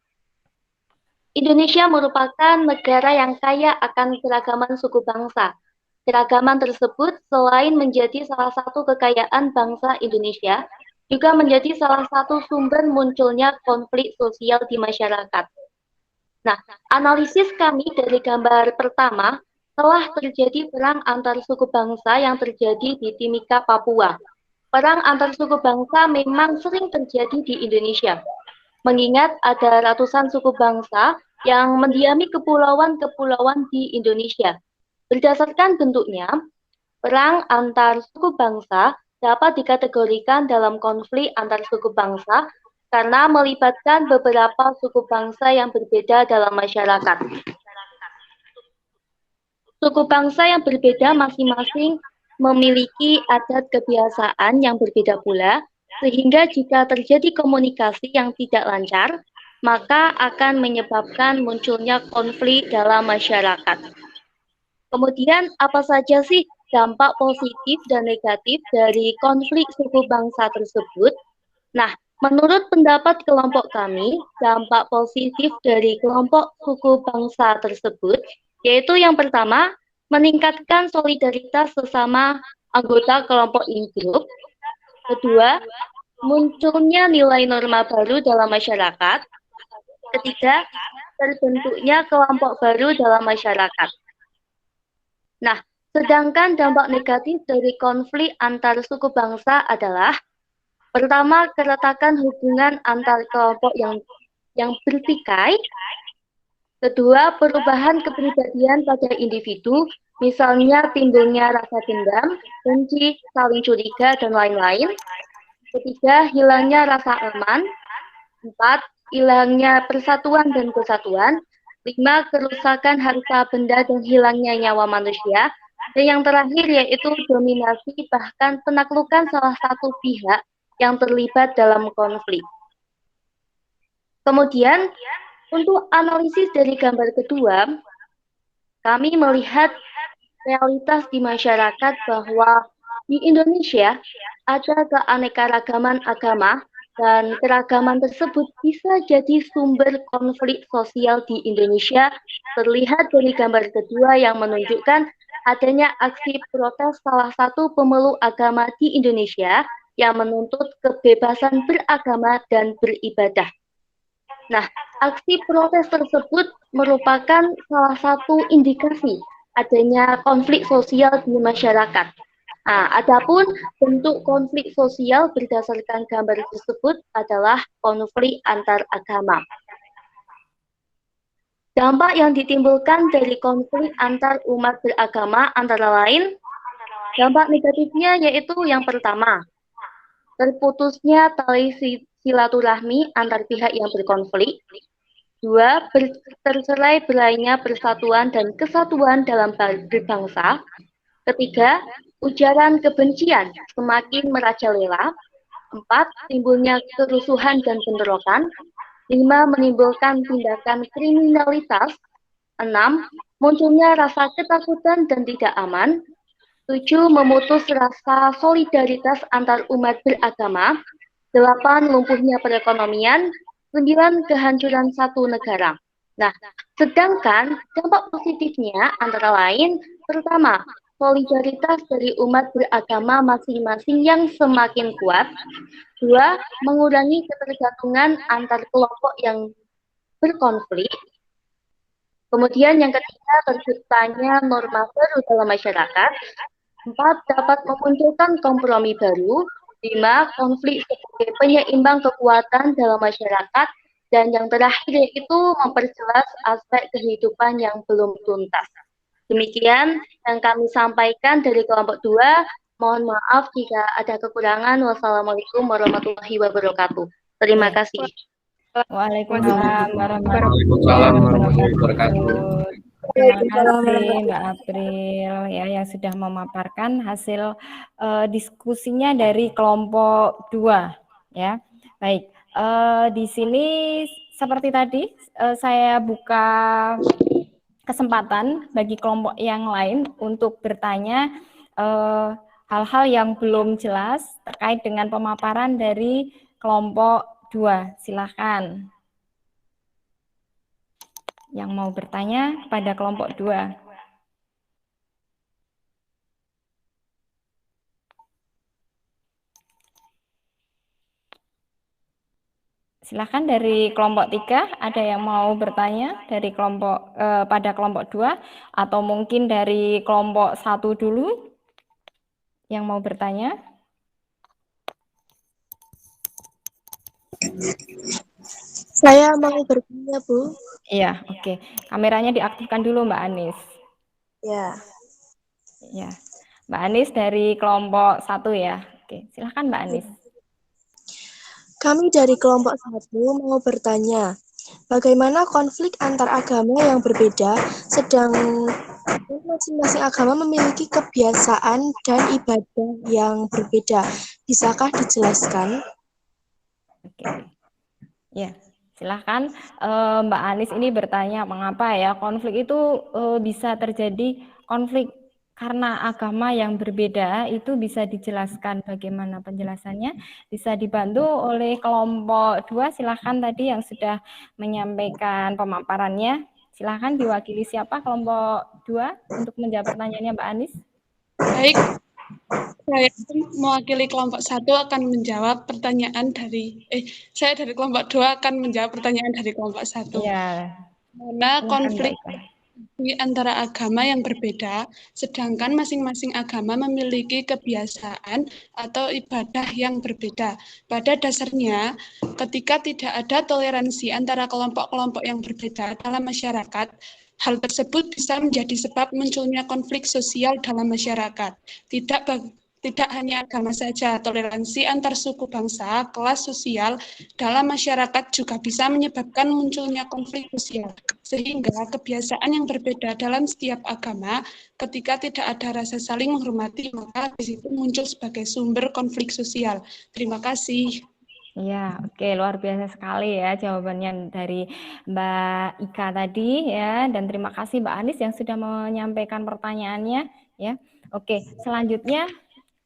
Speaker 10: Indonesia merupakan negara yang kaya akan keragaman suku bangsa. Keragaman tersebut selain menjadi salah satu kekayaan bangsa Indonesia, juga menjadi salah satu sumber munculnya konflik sosial di masyarakat. Nah, analisis kami dari gambar pertama, telah terjadi perang antar suku bangsa yang terjadi di Timika, Papua. Perang antar suku bangsa memang sering terjadi di Indonesia. Mengingat ada ratusan suku bangsa yang mendiami kepulauan-kepulauan di Indonesia. Berdasarkan bentuknya, perang antar suku bangsa dapat dikategorikan dalam konflik antar suku bangsa karena melibatkan beberapa suku bangsa yang berbeda dalam masyarakat. Suku bangsa yang berbeda masing-masing memiliki adat kebiasaan yang berbeda pula, sehingga jika terjadi komunikasi yang tidak lancar, maka akan menyebabkan munculnya konflik dalam masyarakat. Kemudian, apa saja sih dampak positif dan negatif dari konflik suku bangsa tersebut? Nah, menurut pendapat kelompok kami, dampak positif dari kelompok suku bangsa tersebut, yaitu yang pertama, meningkatkan solidaritas sesama anggota kelompok in-group. Kedua, munculnya nilai norma baru dalam masyarakat. Ketiga, terbentuknya kelompok baru dalam masyarakat. Nah, sedangkan dampak negatif dari konflik antar suku bangsa adalah pertama, keretakan hubungan antar kelompok yang bertikai. Kedua, perubahan kepribadian pada individu, misalnya timbulnya rasa dendam, benci, saling curiga, dan lain-lain. Ketiga, hilangnya rasa aman. 4, hilangnya persatuan dan kesatuan. 5, kerusakan harta benda dan hilangnya nyawa manusia. Dan yang terakhir yaitu dominasi bahkan penaklukan salah satu pihak yang terlibat dalam konflik. Kemudian, untuk analisis dari gambar kedua,
Speaker 12: Kami melihat realitas di masyarakat bahwa di Indonesia ada keanekaragaman agama dan keragaman tersebut bisa jadi sumber konflik sosial di Indonesia, terlihat dari gambar kedua yang menunjukkan adanya aksi protes salah satu pemeluk agama di Indonesia yang menuntut kebebasan beragama dan beribadah. Nah, aksi protes tersebut merupakan salah satu indikasi adanya konflik sosial di masyarakat. Nah, adapun bentuk konflik sosial berdasarkan gambar tersebut adalah konflik antar agama. Dampak yang ditimbulkan dari konflik antar umat beragama antara lain, dampak negatifnya yaitu yang pertama, terputusnya tali silaturahmi antar pihak yang berkonflik. 2. Tercerai belainya persatuan dan kesatuan dalam berbangsa. 3. Ujaran kebencian semakin merajalela. 4. Timbulnya kerusuhan dan bentrokan. 5. Menimbulkan tindakan kriminalitas. 6. Munculnya rasa ketakutan dan tidak aman. 7. Memutus rasa solidaritas antar umat beragama. 8. Lumpuhnya perekonomian. 9. Kehancuran satu negara. Nah, sedangkan dampak positifnya antara lain, pertama, solidaritas dari umat beragama masing-masing yang semakin kuat. 2. Mengurangi ketergantungan antar kelompok yang berkonflik. Kemudian yang ketiga, terciptanya norma baru dalam masyarakat. 4. Dapat memunculkan kompromi baru. 5. Konflik sebagai penyeimbang kekuatan dalam masyarakat. Dan yang terakhir yaitu memperjelas aspek kehidupan yang belum tuntas. Demikian yang kami sampaikan dari kelompok 2. Mohon maaf jika ada kekurangan. Wassalamualaikum warahmatullahi wabarakatuh. Terima kasih.
Speaker 1: Waalaikumsalam warahmatullahi wabarakatuh. Terima kasih Mbak April ya yang sudah memaparkan hasil diskusinya dari kelompok 2 ya. Baik, di sini seperti tadi saya buka kesempatan bagi kelompok yang lain untuk bertanya hal-hal yang belum jelas terkait dengan pemaparan dari kelompok 2. Silakan. Yang mau bertanya pada kelompok 2. Silakan dari kelompok 3, ada yang mau bertanya dari kelompok pada kelompok 2 atau mungkin dari kelompok 1 dulu yang mau bertanya?
Speaker 3: Saya mau bertanya, Bu.
Speaker 1: Iya, oke. Kameranya diaktifkan dulu, Mbak Anis.
Speaker 3: Ya.
Speaker 1: Ya, Mbak Anis dari kelompok 1 ya. Oke, silakan Mbak Anis.
Speaker 3: Kami dari kelompok 1 mau bertanya, bagaimana konflik antar agama yang berbeda, sedang masing-masing agama memiliki kebiasaan dan ibadah yang berbeda. Bisakah dijelaskan?
Speaker 1: Oke. Ya, silahkan Mbak Anis ini bertanya mengapa ya konflik itu bisa terjadi konflik karena agama yang berbeda, itu bisa dijelaskan bagaimana penjelasannya, bisa dibantu oleh kelompok 2. Silahkan tadi yang sudah menyampaikan pemaparannya, silahkan diwakili siapa kelompok 2 untuk menjawab pertanyaannya Mbak Anis.
Speaker 13: Baik, saya mewakili kelompok 1 akan menjawab pertanyaan dari saya dari kelompok 2 akan menjawab pertanyaan dari kelompok 1.
Speaker 1: Iya.
Speaker 13: Karena konflik di antara agama yang berbeda, sedangkan masing-masing agama memiliki kebiasaan atau ibadah yang berbeda. Pada dasarnya, ketika tidak ada toleransi antara kelompok-kelompok yang berbeda dalam masyarakat, hal tersebut bisa menjadi sebab munculnya konflik sosial dalam masyarakat. Tidak hanya agama saja, toleransi antar suku bangsa, kelas sosial dalam masyarakat juga bisa menyebabkan munculnya konflik sosial. Sehingga kebiasaan yang berbeda dalam setiap agama, ketika tidak ada rasa saling menghormati, maka di situ muncul sebagai sumber konflik sosial. Terima kasih.
Speaker 1: Iya, oke, luar biasa sekali ya jawabannya dari Mbak Ika tadi ya, dan terima kasih Mbak Anis yang sudah menyampaikan pertanyaannya ya. Oke, selanjutnya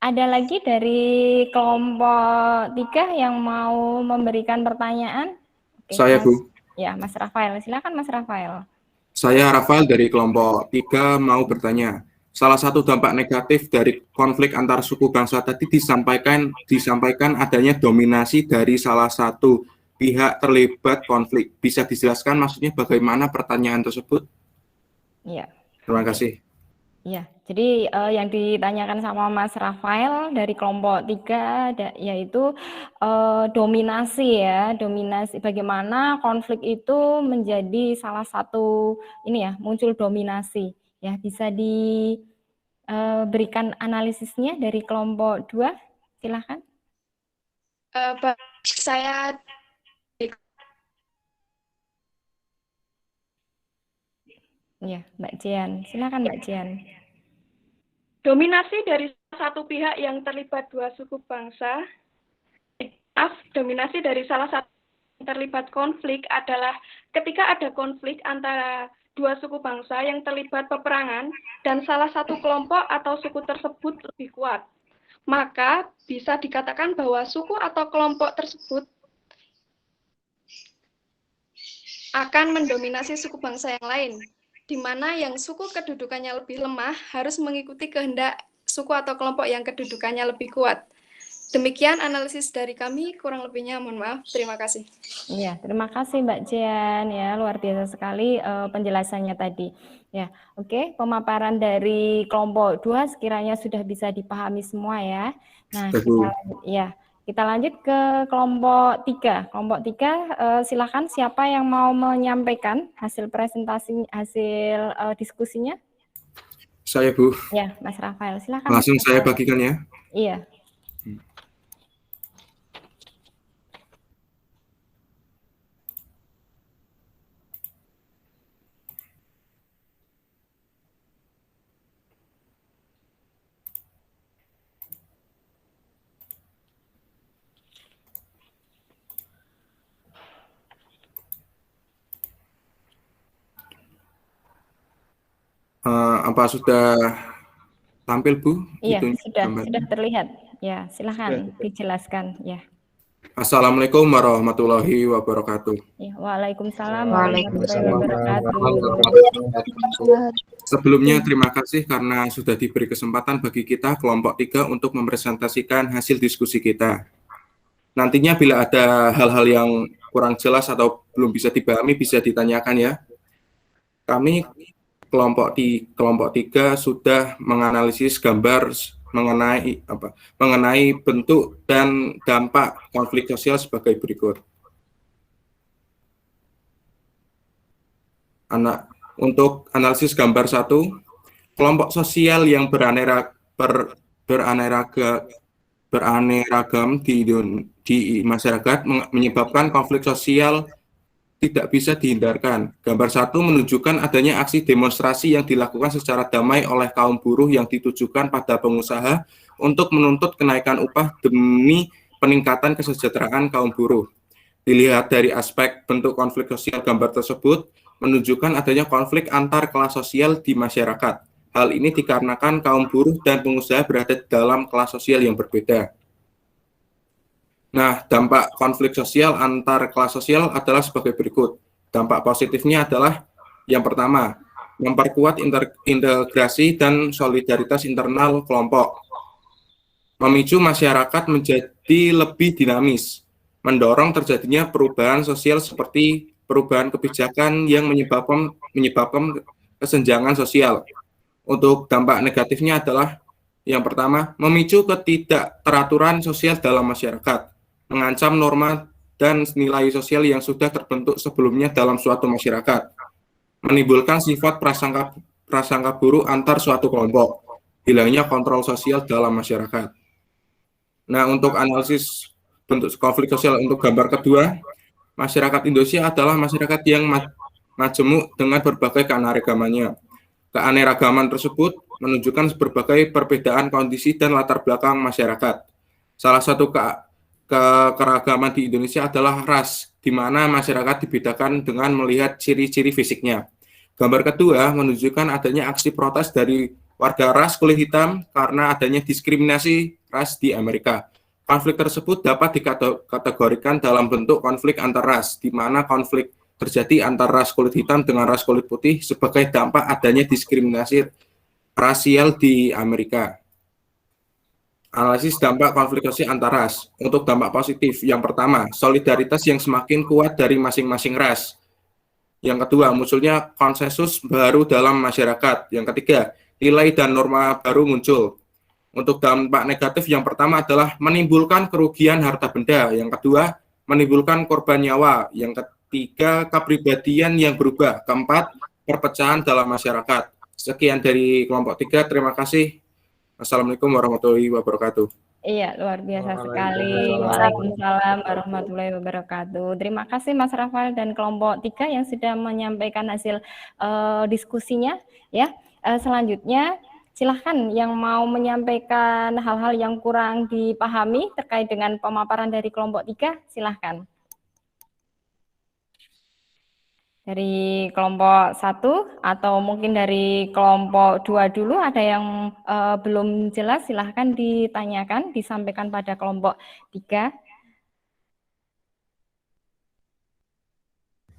Speaker 1: ada lagi dari kelompok 3 yang mau memberikan pertanyaan? Oke,
Speaker 2: Saya,
Speaker 1: Mas,
Speaker 2: Bu.
Speaker 1: ya, Mas Rafael, silakan Mas Rafael.
Speaker 2: Saya Rafael dari kelompok 3 mau bertanya. Salah satu dampak negatif dari konflik antar suku bangsa tadi disampaikan adanya dominasi dari salah satu pihak terlibat konflik. Bisa dijelaskan maksudnya bagaimana pertanyaan tersebut?
Speaker 1: Iya.
Speaker 2: Terima kasih.
Speaker 1: Iya, jadi yang ditanyakan sama Mas Rafael dari kelompok 3 yaitu dominasi ya, dominasi bagaimana konflik itu menjadi salah satu ini ya, muncul dominasi ya, bisa diberikan analisisnya dari kelompok 2, silahkan.
Speaker 3: Saya
Speaker 1: Ya, Mbak Jian, silakan Mbak Jian.
Speaker 11: Dominasi dari satu pihak yang terlibat dua suku bangsa, dominasi dari salah satu yang terlibat konflik adalah ketika ada konflik antara dua suku bangsa yang terlibat peperangan dan salah satu kelompok atau suku tersebut lebih kuat. Maka bisa dikatakan bahwa suku atau kelompok tersebut akan mendominasi suku bangsa yang lain, di mana yang suku kedudukannya lebih lemah harus mengikuti kehendak suku atau kelompok yang kedudukannya lebih kuat. Demikian analisis dari kami, kurang lebihnya mohon maaf. Terima kasih.
Speaker 1: Iya, terima kasih Mbak Jian ya, luar biasa sekali penjelasannya tadi. Ya, oke, pemaparan dari kelompok 2 sekiranya sudah bisa dipahami semua ya. Nah, kita lanjut ke kelompok 3. Kelompok 3 silakan siapa yang mau menyampaikan hasil presentasi, hasil diskusinya?
Speaker 2: Saya, Bu.
Speaker 1: Ya, Mas Rafael, silakan.
Speaker 2: Langsung saya bagikan ya.
Speaker 1: Iya.
Speaker 2: Apa sudah tampil, Bu?
Speaker 1: Iya, sudah terlihat. Ya, silakan dijelaskan ya.
Speaker 2: Assalamualaikum warahmatullahi wabarakatuh.
Speaker 1: Ya, waalaikumsalam warahmatullahi wabarakatuh.
Speaker 2: Sebelumnya terima kasih karena sudah diberi kesempatan bagi kita kelompok 3 untuk mempresentasikan hasil diskusi kita. Nantinya bila ada hal-hal yang kurang jelas atau belum bisa dipahami bisa ditanyakan ya. Kami kelompok 3 sudah menganalisis gambar mengenai bentuk dan dampak konflik sosial sebagai berikut. Untuk analisis gambar 1, kelompok sosial yang beraneka-ragam di masyarakat menyebabkan konflik sosial tidak bisa dihindarkan. Gambar 1 menunjukkan adanya aksi demonstrasi yang dilakukan secara damai oleh kaum buruh yang ditujukan pada pengusaha untuk menuntut kenaikan upah demi peningkatan kesejahteraan kaum buruh. Dilihat dari aspek bentuk konflik sosial, gambar tersebut menunjukkan adanya konflik antar kelas sosial di masyarakat. Hal ini dikarenakan kaum buruh dan pengusaha berada dalam kelas sosial yang berbeda. Nah, dampak konflik sosial antar kelas sosial adalah sebagai berikut. Dampak positifnya adalah yang pertama, memperkuat integrasi dan solidaritas internal kelompok, memicu masyarakat menjadi lebih dinamis, mendorong terjadinya perubahan sosial seperti perubahan kebijakan yang menyebabkan kesenjangan sosial. Untuk dampak negatifnya adalah yang pertama, memicu ketidakteraturan sosial dalam masyarakat, mengancam norma dan nilai sosial yang sudah terbentuk sebelumnya dalam suatu masyarakat, menimbulkan sifat prasangka buruk antar suatu kelompok, hilangnya kontrol sosial dalam masyarakat. Nah, untuk analisis bentuk konflik sosial untuk gambar kedua, masyarakat Indonesia adalah masyarakat yang majemuk dengan berbagai keanekaragamannya. Keanekaragaman tersebut menunjukkan berbagai perbedaan kondisi dan latar belakang masyarakat. Salah satu keragaman di Indonesia adalah ras, di mana masyarakat dibedakan dengan melihat ciri-ciri fisiknya. Gambar kedua menunjukkan adanya aksi protes dari warga ras kulit hitam karena adanya diskriminasi ras di Amerika. Konflik tersebut dapat dikategorikan dalam bentuk konflik antar ras, di mana konflik terjadi antar ras kulit hitam dengan ras kulit putih sebagai dampak adanya diskriminasi rasial di Amerika. Analisis dampak konflik sosial antar ras. Untuk dampak positif, yang pertama, solidaritas yang semakin kuat dari masing-masing ras. Yang kedua, munculnya konsensus baru dalam masyarakat. Yang ketiga, nilai dan norma baru muncul. Untuk dampak negatif, yang pertama adalah menimbulkan kerugian harta benda. Yang kedua, menimbulkan korban nyawa. Yang ketiga, kepribadian yang berubah. Keempat, perpecahan dalam masyarakat. Sekian dari kelompok 3. Terima kasih. Assalamualaikum warahmatullahi wabarakatuh.
Speaker 1: Iya, luar biasa sekali. Waalaikumsalam warahmatullahi wabarakatuh. Terima kasih Mas Rafael dan kelompok 3 yang sudah menyampaikan hasil diskusinya. Ya, selanjutnya silahkan yang mau menyampaikan hal-hal yang kurang dipahami terkait dengan pemaparan dari kelompok 3, silahkan. Dari kelompok 1 atau mungkin dari kelompok 2 dulu, ada yang belum jelas, silahkan ditanyakan, disampaikan pada kelompok 3.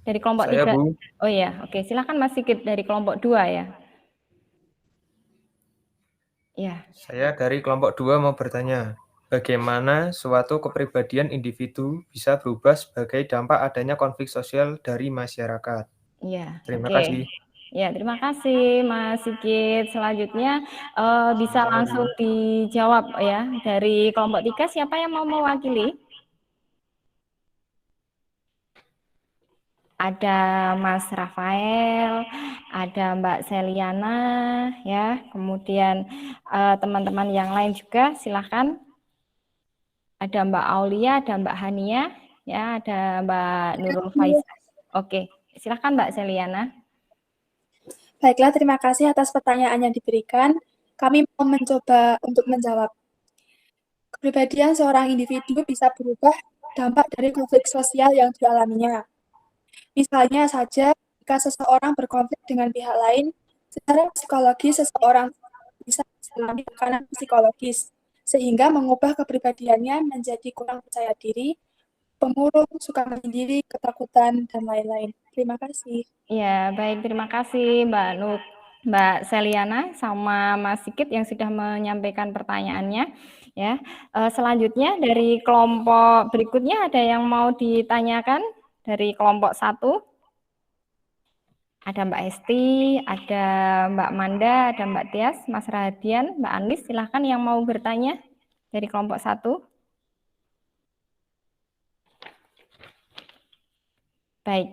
Speaker 1: Dari kelompok 3.
Speaker 8: Bu.
Speaker 1: Oh iya, oke, silahkan Mas Sigit dari kelompok 2 ya. Ya.
Speaker 8: Saya dari kelompok 2 mau bertanya, bagaimana suatu kepribadian individu bisa berubah sebagai dampak adanya konflik sosial dari masyarakat?
Speaker 1: Iya,
Speaker 8: Terima
Speaker 1: oke.
Speaker 8: kasih.
Speaker 1: Ya, terima kasih Mas Sigit. Selanjutnya bisa langsung dijawab ya. Dari kelompok 3, siapa yang mau mewakili? Ada Mas Rafael, ada Mbak Seliana, ya. Kemudian teman-teman yang lain juga silahkan. Ada Mbak Aulia, ada Mbak Hania, ya, ada Mbak Nurul Faisal. Oke, silahkan Mbak Seliana.
Speaker 3: Baiklah, terima kasih atas pertanyaan yang diberikan. Kami mau mencoba untuk menjawab. Kepribadian seorang individu bisa berubah dampak dari konflik sosial yang dialaminya. Misalnya saja, jika seseorang berkonflik dengan pihak lain, secara psikologis seseorang bisa mengalami tekanan psikologis, sehingga mengubah kepribadiannya menjadi kurang percaya diri, pemurung, suka menyendiri, ketakutan, dan lain-lain. Terima kasih.
Speaker 1: Ya, baik. Terima kasih Mbak Seliana sama Mas Sigit yang sudah menyampaikan pertanyaannya. Ya, selanjutnya dari kelompok berikutnya ada yang mau ditanyakan dari kelompok 1. Ada Mbak Esti, ada Mbak Manda, ada Mbak Tias, Mas Rahadian, Mbak Anis, silahkan yang mau bertanya dari kelompok 1. Baik.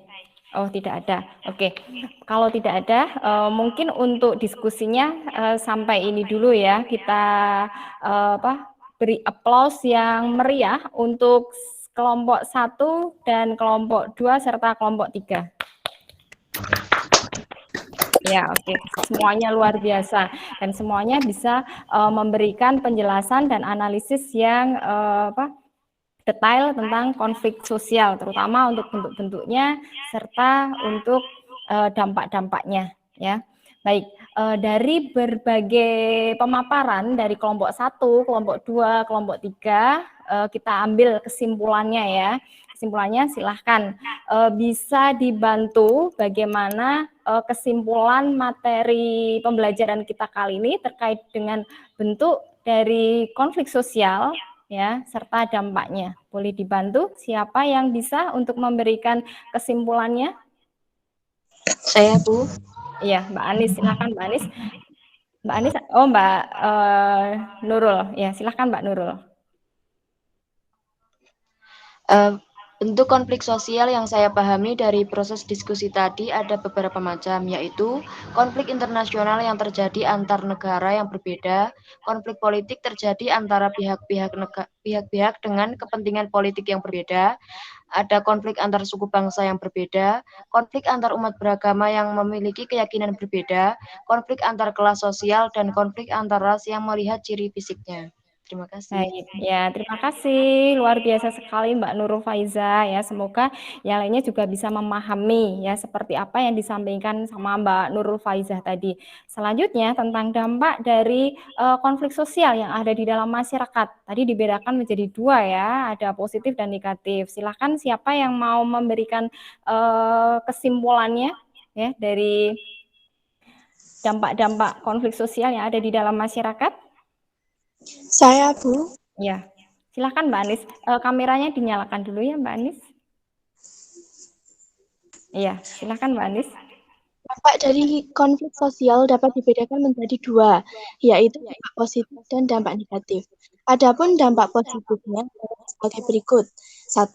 Speaker 1: Oh, tidak ada. Oke. Kalau tidak ada, mungkin untuk diskusinya sampai ini dulu ya. Kita beri aplaus yang meriah untuk kelompok 1 dan kelompok 2 serta kelompok 3. Ya, oke. Semuanya luar biasa dan semuanya bisa memberikan penjelasan dan analisis yang detail tentang konflik sosial, terutama untuk bentuk-bentuknya serta untuk dampak-dampaknya. Ya, baik. Dari berbagai pemaparan dari kelompok 1, kelompok 2, kelompok 3, kita ambil kesimpulannya ya. Kesimpulannya silahkan bisa dibantu bagaimana kesimpulan materi pembelajaran kita kali ini terkait dengan bentuk dari konflik sosial ya serta dampaknya. Boleh dibantu siapa yang bisa untuk memberikan kesimpulannya?
Speaker 10: Saya, Bu.
Speaker 1: Iya, Mbak Anis, silakan Mbak Anis. Mbak Anis, oh Mbak Nurul, ya silakan Mbak Nurul.
Speaker 10: Bentuk konflik sosial yang saya pahami dari proses diskusi tadi ada beberapa macam, yaitu konflik internasional yang terjadi antar negara yang berbeda, konflik politik terjadi antara pihak-pihak dengan kepentingan politik yang berbeda, ada konflik antar suku bangsa yang berbeda, konflik antar umat beragama yang memiliki keyakinan berbeda, konflik antar kelas sosial, dan konflik antar ras yang melihat ciri fisiknya. Terima kasih.
Speaker 1: Baik, ya terima kasih. Luar biasa sekali Mbak Nurul Faiza ya. Semoga yang lainnya juga bisa memahami ya seperti apa yang disampaikan sama Mbak Nurul Faiza tadi. Selanjutnya tentang dampak dari konflik sosial yang ada di dalam masyarakat. Tadi dibedakan menjadi dua ya, ada positif dan negatif. Silakan siapa yang mau memberikan kesimpulannya ya dari dampak-dampak konflik sosial yang ada di dalam masyarakat.
Speaker 3: Saya, Bu.
Speaker 1: Ya, silakan Mbak Anis. Kameranya dinyalakan dulu ya Mbak Anis. Iya, silakan Mbak Anis.
Speaker 3: Dampak dari konflik sosial dapat dibedakan menjadi dua, yaitu dampak positif dan dampak negatif. Adapun dampak positifnya sebagai berikut. 1.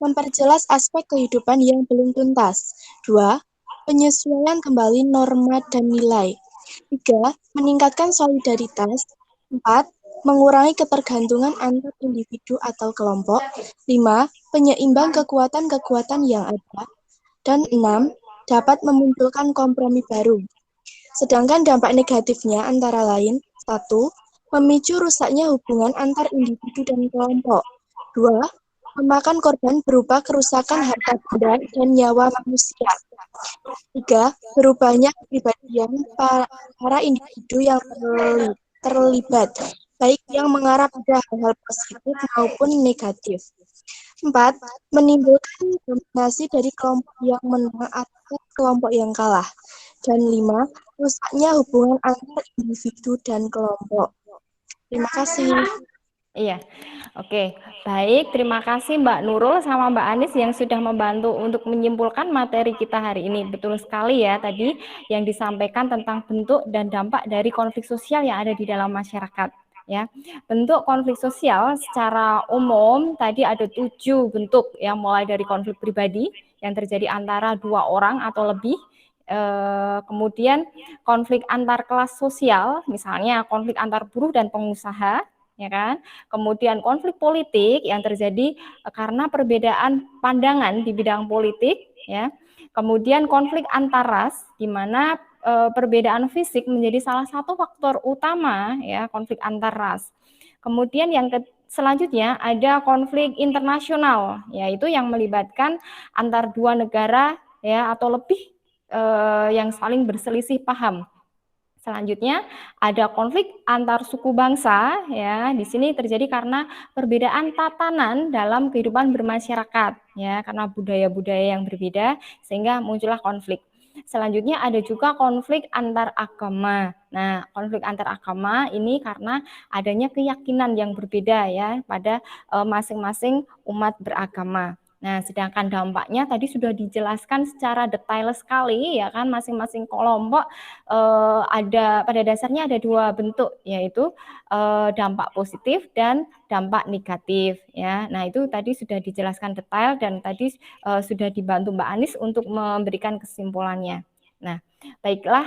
Speaker 3: Memperjelas aspek kehidupan yang belum tuntas. 2. Penyesuaian kembali norma dan nilai. 3. Meningkatkan solidaritas. 4. Mengurangi ketergantungan antar individu atau kelompok. 5. Penyeimbang kekuatan-kekuatan yang ada. Dan 6. Dapat memunculkan kompromi baru. Sedangkan dampak negatifnya antara lain, 1. Memicu rusaknya hubungan antar individu dan kelompok. 2. Memakan korban berupa kerusakan harta benda dan nyawa manusia. 3. Berubahnya kepribadian para individu yang terlibat, baik yang mengarah pada hal-hal positif maupun negatif. 4. Menimbulkan dominasi dari kelompok yang menang atau kelompok yang kalah. Dan 5. Rusaknya hubungan antar individu dan kelompok. Terima kasih.
Speaker 1: Iya, oke. Baik, terima kasih Mbak Nurul sama Mbak Anis yang sudah membantu untuk menyimpulkan materi kita hari ini. Betul sekali ya tadi yang disampaikan tentang bentuk dan dampak dari konflik sosial yang ada di dalam masyarakat. Ya, bentuk konflik sosial secara umum tadi ada 7 bentuk yang mulai dari konflik pribadi yang terjadi antara 2 orang atau lebih. Kemudian konflik antar kelas sosial, misalnya konflik antar buruh dan pengusaha, ya kan? Kemudian konflik politik yang terjadi karena perbedaan pandangan di bidang politik, ya. Kemudian konflik antar ras, di mana perbedaan fisik menjadi salah satu faktor utama ya konflik antar ras. Kemudian yang selanjutnya ada konflik internasional, yaitu yang melibatkan antar 2 negara ya atau lebih yang saling berselisih paham. Selanjutnya ada konflik antar suku bangsa ya. Di sini terjadi karena perbedaan tatanan dalam kehidupan bermasyarakat ya, karena budaya-budaya yang berbeda sehingga muncullah konflik. Selanjutnya ada juga konflik antar agama. Nah, konflik antar agama ini karena adanya keyakinan yang berbeda ya pada masing-masing umat beragama. Nah, sedangkan dampaknya tadi sudah dijelaskan secara detail sekali ya kan, masing-masing kelompok ada pada dasarnya ada 2 bentuk, yaitu dampak positif dan dampak negatif ya. Nah, itu tadi sudah dijelaskan detail dan tadi sudah dibantu Mbak Anis untuk memberikan kesimpulannya. Nah, baiklah,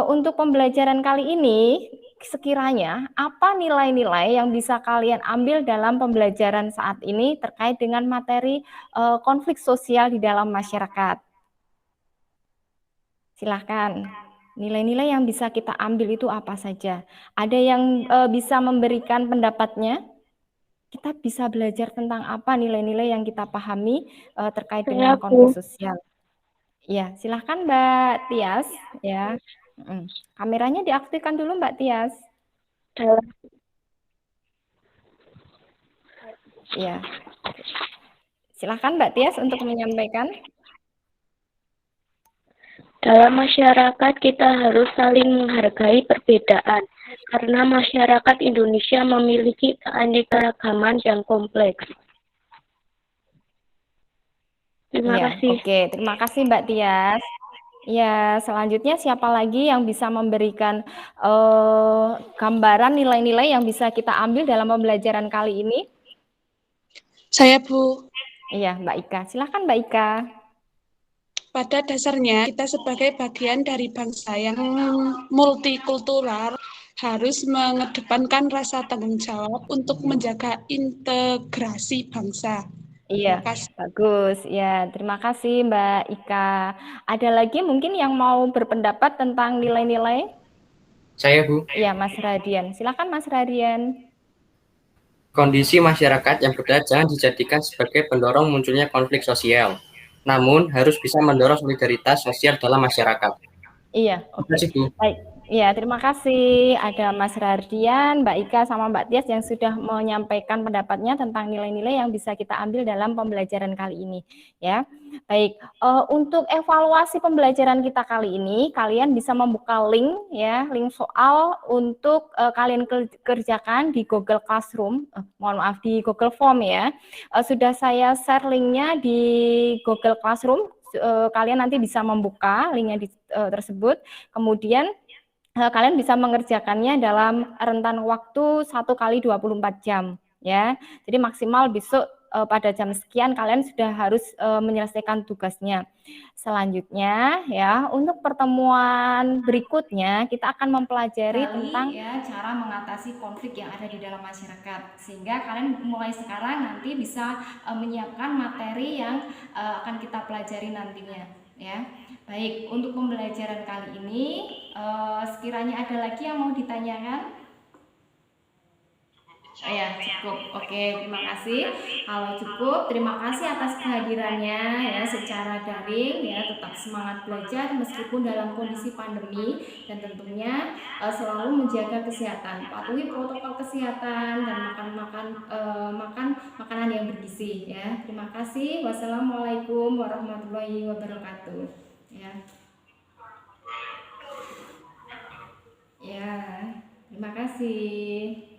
Speaker 1: untuk pembelajaran kali ini sekiranya apa nilai-nilai yang bisa kalian ambil dalam pembelajaran saat ini terkait dengan materi konflik sosial di dalam masyarakat? Silahkan. Nilai-nilai yang bisa kita ambil itu apa saja? Ada yang bisa memberikan pendapatnya? Kita bisa belajar tentang apa nilai-nilai yang kita pahami terkait dengan konflik sosial. Ya, silahkan Mbak Tias ya. Kameranya diaktifkan dulu Mbak Tias. Ya. Silahkan Mbak Tias untuk menyampaikan.
Speaker 12: Dalam masyarakat kita harus saling menghargai perbedaan, karena masyarakat Indonesia memiliki keanekaragaman yang kompleks. Terima kasih.
Speaker 1: Oke, terima kasih Mbak Tias. Ya, selanjutnya siapa lagi yang bisa memberikan gambaran nilai-nilai yang bisa kita ambil dalam pembelajaran kali ini?
Speaker 13: Saya, Bu.
Speaker 1: Iya, Mbak Ika. Silahkan Mbak Ika.
Speaker 13: Pada dasarnya, kita sebagai bagian dari bangsa yang multikultural harus mengedepankan rasa tanggung jawab untuk menjaga integrasi bangsa.
Speaker 1: Iya, bagus. Ya, terima kasih Mbak Ika. Ada lagi mungkin yang mau berpendapat tentang nilai-nilai?
Speaker 7: Saya, Bu.
Speaker 1: Iya, Mas Radian. Silakan Mas Radian.
Speaker 7: Kondisi masyarakat yang berbeda jangan dijadikan sebagai pendorong munculnya konflik sosial, namun harus bisa mendorong solidaritas sosial dalam masyarakat.
Speaker 1: Iya, oke.
Speaker 7: Terima kasih, Bu.
Speaker 1: Baik. Iya, terima kasih. Ada Mas Rardian, Mbak Ika, sama Mbak Tias yang sudah menyampaikan pendapatnya tentang nilai-nilai yang bisa kita ambil dalam pembelajaran kali ini. Ya, baik. Untuk evaluasi pembelajaran kita kali ini, kalian bisa membuka link, ya, link soal untuk kalian kerjakan di Google Classroom. Mohon maaf, di Google Form ya. Sudah saya share linknya di Google Classroom. Kalian nanti bisa membuka linknya tersebut. Kemudian kalian bisa mengerjakannya dalam rentan waktu 1 kali 24 jam ya. Jadi maksimal besok pada jam sekian kalian sudah harus menyelesaikan tugasnya. Selanjutnya ya, untuk pertemuan berikutnya kita akan mempelajari tentang ya cara mengatasi konflik yang ada di dalam masyarakat. Sehingga kalian mulai sekarang nanti bisa menyiapkan materi yang akan kita pelajari nantinya ya. Baik, untuk pembelajaran kali ini sekiranya ada lagi yang mau ditanyakan? Ya, cukup. Oke, terima kasih. Kalau cukup, terima kasih atas kehadirannya ya secara daring ya, tetap semangat belajar meskipun dalam kondisi pandemi dan tentunya selalu menjaga kesehatan. Patuhi protokol kesehatan dan makan makanan yang bergizi ya. Terima kasih. Wassalamualaikum warahmatullahi wabarakatuh. Ya. Ya, terima kasih.